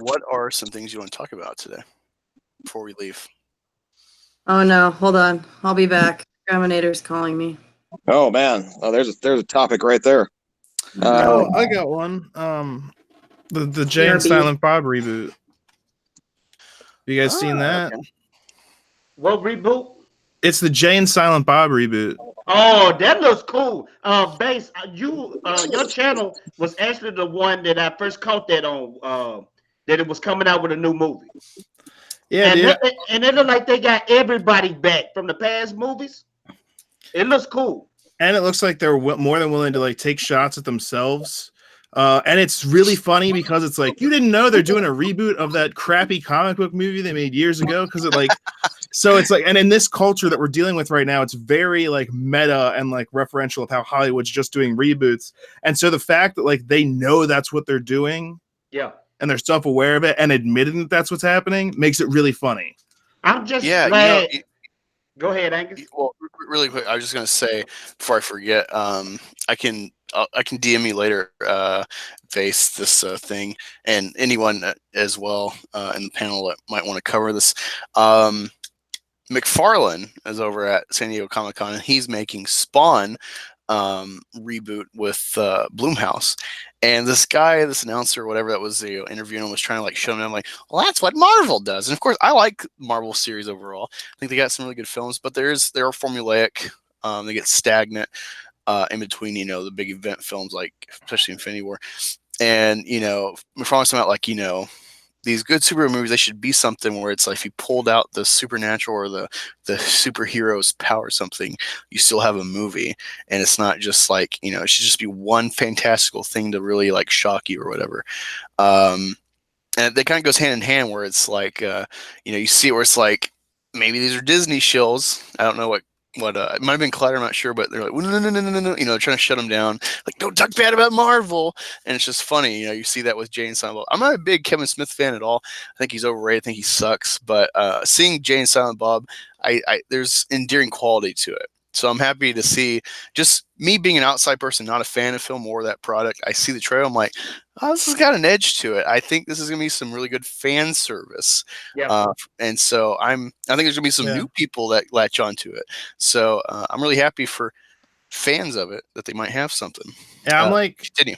what are some things you want to talk about today before we leave? Oh no, hold on. I'll be back. Graminator's calling me. Oh man. Oh, there's a topic right there. I got one. The Jay and Silent Bob reboot. You guys seen that? Okay. What reboot? It's the Jay and Silent Bob reboot. Oh, that looks cool. Base, your channel was actually the one that I first caught that on. That it was coming out with a new movie. Yeah, and it looked like they got everybody back from the past movies. It looks cool. And it looks like they're more than willing to like take shots at themselves. And it's really funny because it's like, you didn't know they're doing a reboot of that crappy comic book movie they made years ago. Because it like, so it's like, and in this culture that we're dealing with right now, it's very like meta and like referential of how Hollywood's just doing reboots. And so the fact that like they know that's what they're doing, yeah, and they're self-aware of it and admitting that that's what's happening makes it really funny. I'm just glad. Go ahead, Angus. Well, really quick, I was just gonna say before I forget, I can DM you later, Vase, this thing, and anyone as well in the panel that might want to cover this. McFarlane is over at San Diego Comic-Con, and he's making Spawn reboot with Blumhouse. And this guy, this announcer, whatever that was, interviewing him, was trying to like show him. I'm like, well, that's what Marvel does. And of course, I like Marvel series overall. I think they got some really good films, but they are formulaic. They get stagnant in between, the big event films, like especially Infinity War. And McFarlane's about like, these good superhero movies, they should be something where it's like if you pulled out the supernatural or the superhero's power or something, you still have a movie. And it's not just like, it should just be one fantastical thing to really like shock you or whatever. And that kind of goes hand in hand where it's like, you see it where it's like, maybe these are Disney shills. I don't know what it might have been Collider, I'm not sure, but they're like, no, trying to shut them down. Like, don't talk bad about Marvel. And it's just funny, you see that with Jay and Silent Bob. I'm not a big Kevin Smith fan at all. I think he's overrated. I think he sucks. But seeing Jay and Silent Bob, there's endearing quality to it. So I'm happy to see, just me being an outside person, not a fan of film or that product. I see the trailer, I'm like, oh, this has got an edge to it. I think this is going to be some really good fan service. Yeah. And so I think there's going to be some new people that latch onto it. So I'm really happy for fans of it that they might have something. Yeah, I'm like, continue.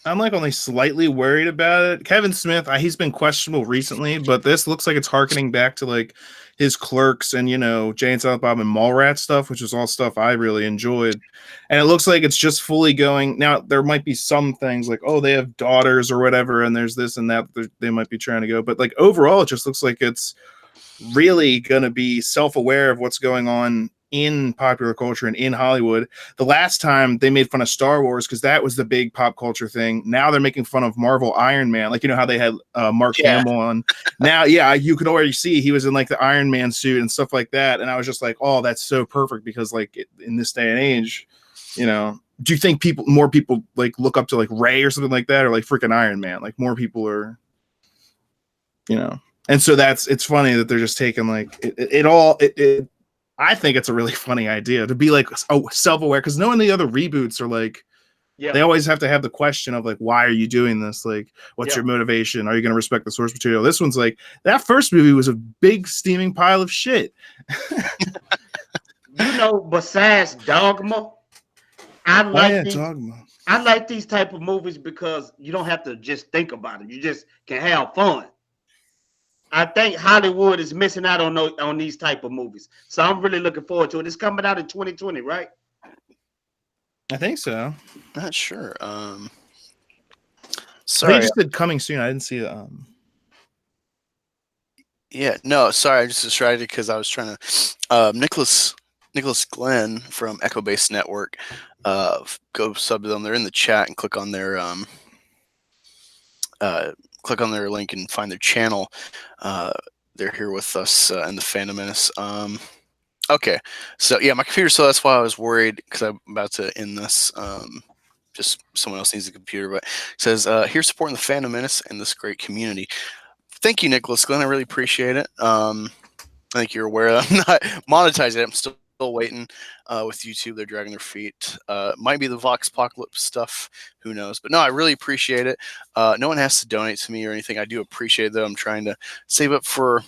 I'm like only slightly worried about it. Kevin Smith, he's been questionable recently, but this looks like it's harkening back to like his Clerks and Jay and Silent Bob and Mallrats stuff, which is all stuff I really enjoyed. And it looks like it's just fully going. Now there might be some things like, oh, they have daughters or whatever, and there's this and that they might be trying to go. But like overall, it just looks like it's really gonna be self-aware of what's going on in popular culture and in Hollywood. The last time they made fun of Star Wars because that was the big pop culture thing. Now they're making fun of Marvel Iron Man, like how they had Mark Hamill on. Now, you could already see he was in like the Iron Man suit and stuff like that, and I was just like, oh, that's so perfect because like in this day and age, do you think more people like look up to like Ray or something like that, or like freaking Iron Man? Like more people are, and so it's funny that they're just taking like it I think it's a really funny idea to be like self-aware, because knowing the other reboots are like, they always have to have the question of like, why are you doing this? Like, what's your motivation? Are you going to respect the source material? This one's like, that first movie was a big steaming pile of shit. Besides Dogma, I Dogma. I like these type of movies because you don't have to just think about it. You just can have fun. I think Hollywood is missing out on these type of movies. So I'm really looking forward to it. It's coming out in 2020, right? I think so. Not sure. Sorry. They just did coming soon. I didn't see it. Yeah, no, sorry. I just distracted because I was trying to Nicholas Glenn from Echo Base Network. Go sub to them. They're in the chat and click on their link and find their channel. They're here with us in the Fandom Menace. Okay, so yeah, my computer. So that's why I was worried because I'm about to end this. Just someone else needs a computer, but it says here supporting the Fandom Menace and this great community. Thank you, Nicholas Glenn. I really appreciate it. I think you're aware that I'm not monetizing it. I'm still waiting with YouTube. They're dragging their feet. Might be the Vox Apocalypse stuff. Who knows? But no, I really appreciate it. No one has to donate to me or anything. I do appreciate it, though. I'm trying to save up for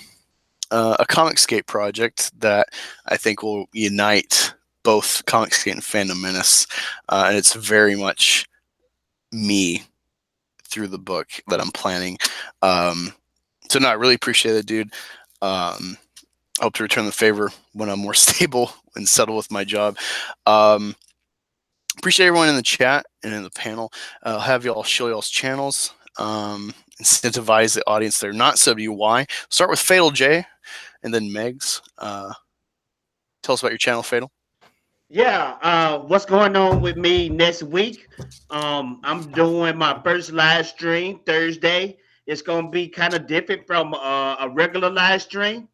a Comicscape project that I think will unite both Comicscape and Fandom Menace. And it's very much me through the book that I'm planning. So no, I really appreciate it, dude. I hope to return the favor when I'm more stable and settle with my job. Appreciate everyone in the chat and in the panel. I'll have y'all show y'all's channels. Incentivize the audience that are not sub you. Why? Start with Fatal J and then Megs. Tell us about your channel, Fatal. Yeah, what's going on with me next week? I'm doing my first live stream Thursday. It's going to be kind of different from a regular live stream.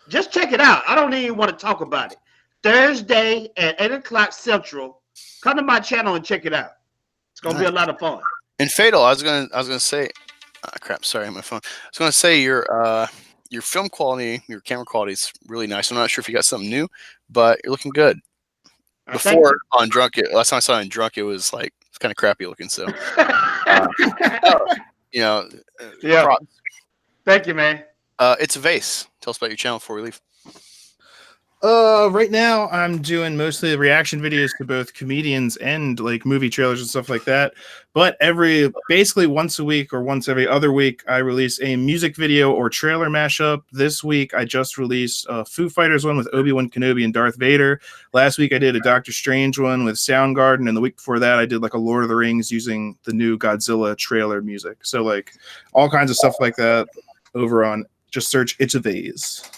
Just check it out. I don't even want to talk about it. Thursday at 8 o'clock Central. Come to my channel and check it out. It's going to be a lot of fun. And Fatal, I was gonna say, crap. Sorry, my phone. I was gonna say your film quality, your camera quality is really nice. I'm not sure if you got something new, but you're looking good. Before on Drunk, last time I saw it on Drunk, it was like kind of crappy looking. So, yeah. Props. Thank you, man. It's a Vase. Tell us about your channel before we leave. Right now I'm doing mostly the reaction videos to both comedians and like movie trailers and stuff like that. But basically once a week or once every other week, I release a music video or trailer mashup. This week I just released a Foo Fighters one with Obi-Wan Kenobi and Darth Vader. Last week I did a Doctor Strange one with Soundgarden, and the week before that I did like a Lord of the Rings using the new Godzilla trailer music. So like all kinds of stuff like that over on, just search It's a Vase.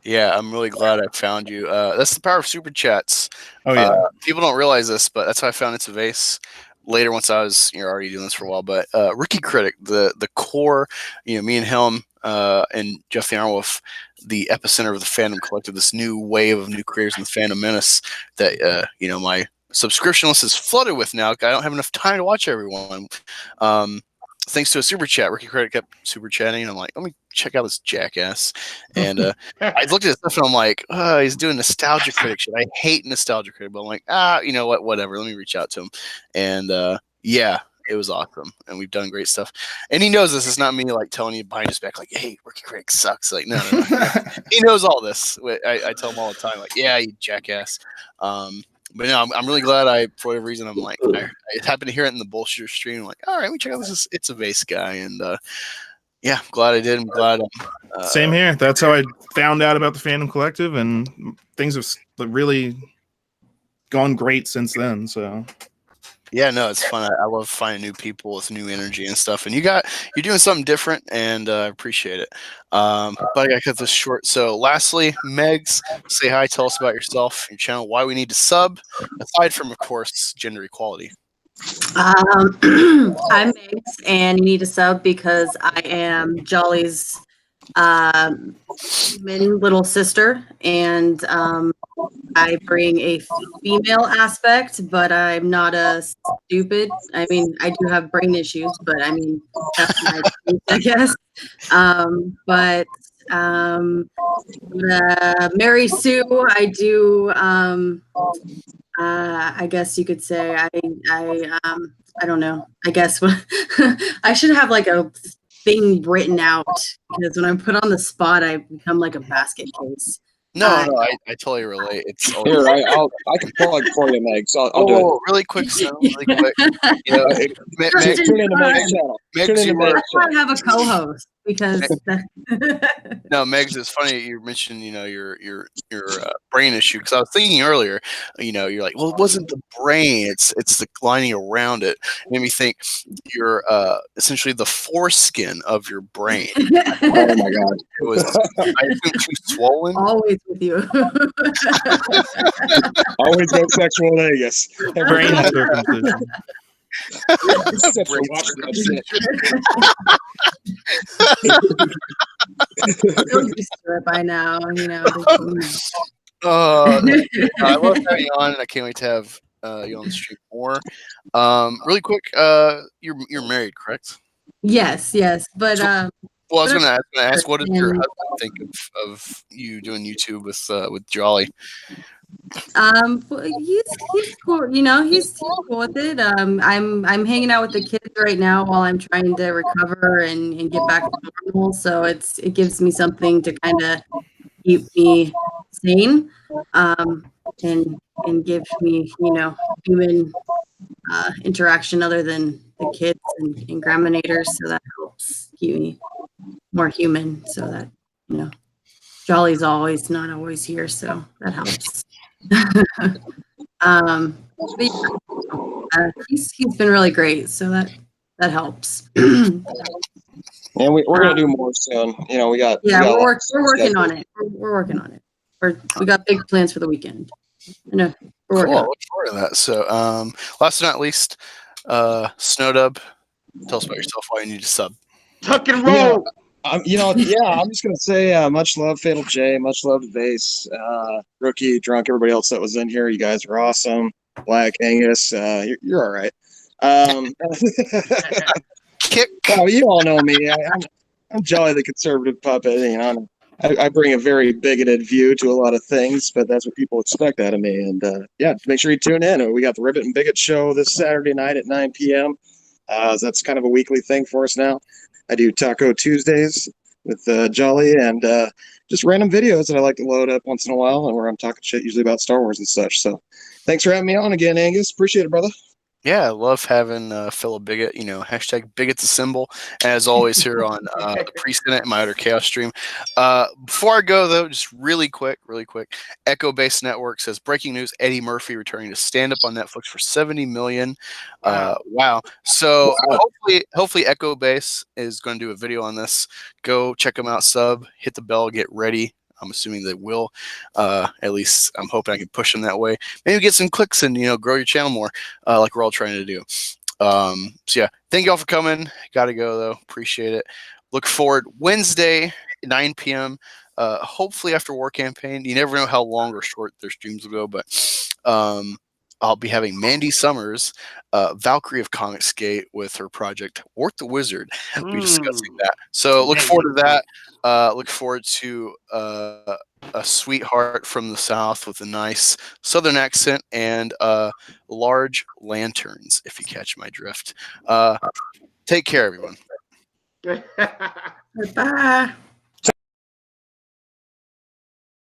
Yeah, I'm really glad I found you. That's the power of super chats. Oh yeah, people don't realize this, but that's how I found It's a Vase. Later, once I was already doing this for a while, but Rookie Critic, the core, me and him and Jeff the Ironwolf, the epicenter of the Fandom Collective, this new wave of new creators in the Fandom Menace that my subscription list is flooded with now. I don't have enough time to watch everyone. Thanks to a super chat, Rookie Credit kept super chatting, and I'm like, let me check out this jackass. And I looked at his stuff, and I'm like, oh, he's doing nostalgia critic shit. I hate nostalgia critic, but I'm like, you know what, whatever. Let me reach out to him. And yeah, it was awesome, and we've done great stuff. And he knows this. It's not me like telling you behind his back, like, hey, Rookie Critic sucks. Like, no. He knows all this. I tell him all the time, like, yeah, you jackass. But no, I'm really glad for whatever reason, I'm like, I happened to hear it in the bullshit stream. I'm like, all right, let me check out this. It's a Vase guy. And yeah, I'm glad I did. I'm glad. Same here. That's how I found out about the Fandom Collective, and things have really gone great since then. So yeah, no, it's fun. I love finding new people with new energy and stuff. And you're doing something different, and I appreciate it. But I gotta cut this short. So, lastly, Megs, say hi. Tell us about yourself, your channel, why we need to sub, aside from, of course, gender equality. I'm Megs, and you need to sub because I am Jolly's human little sister, and I bring a female aspect, but I'm not a stupid. I mean, I do have brain issues, but I mean, that's my truth, I guess. Mary Sue, I do. I guess you could say I don't know. I guess I should have like a thing written out, because when I'm put on the spot, I become like a basket case. No, I totally relate. It's Here, I can plug for you, Meg. So I'll do it. Really quick, really quick. You know, Tune into Meg's channel. Tune into Meg's I have a co-host because no, Megs, it's funny you mentioned, your brain issue, because I was thinking earlier, you're like, well, it wasn't the brain, it's the lining around it. It made me think you're essentially the foreskin of your brain. Oh my god, it was I assume too swollen. Always with you. Always go sexual Angus. Brain circumcision. By now, I love having you on, and I can't wait to have you on the stream more. Really quick, you're married, correct? Yes, but well, I was gonna ask, what did your husband think of you doing YouTube with Jolly? He's cool. He's cool with it. I'm hanging out with the kids right now while I'm trying to recover and get back to normal. So it gives me something to kind of keep me sane, and give me human interaction other than the kids and grandmanators. So that helps keep me more human. So that Jolly's not always here, so that helps. He's been really great, so that helps. And we're gonna do more soon. We're working on it. We're working on it. We got big plans for the weekend. We're working on it. Look forward to that. So, last but not least, Snowdub, tell us about yourself. Why you need to sub. Tuck and roll. I'm just gonna say much love, Fatal J, much love to Vase, Rookie, Drunk, everybody else that was in here. You guys are awesome. Black, Angus, you're all right. Kick. Oh, you all know me. I'm Jolly the conservative puppet. I bring a very bigoted view to a lot of things, but that's what people expect out of me. And make sure you tune in. We got the Ribbit and Bigot show this Saturday night at 9 p.m. That's kind of a weekly thing for us now. I do Taco Tuesdays with Jolly, and just random videos that I like to load up once in a while, and where I'm talking shit usually about Star Wars and such. So thanks for having me on again, Angus. Appreciate it, brother. Yeah, I love having Phil a Bigot, hashtag Bigot's a symbol, as always here on the Pre-Senate, my Utter Chaos stream. Before I go, though, just really quick, Echo Base Network says, breaking news, Eddie Murphy returning to stand-up on Netflix for $70 million. Wow. So hopefully Echo Base is going to do a video on this. Go check them out, sub, hit the bell, get ready. I'm assuming they will. At least I'm hoping I can push them that way. Maybe get some clicks and grow your channel more, like we're all trying to do. So yeah, thank you all for coming. Gotta go though. Appreciate it. Look forward Wednesday, 9 p.m. Hopefully after War Campaign. You never know how long or short their streams will go, but I'll be having Mandy Summers, Valkyrie of Comicsgate, with her project Wart the Wizard. We'll be discussing that. So look forward to that. Look forward to a sweetheart from the South with a nice Southern accent and large lanterns, if you catch my drift. Take care, everyone. Bye.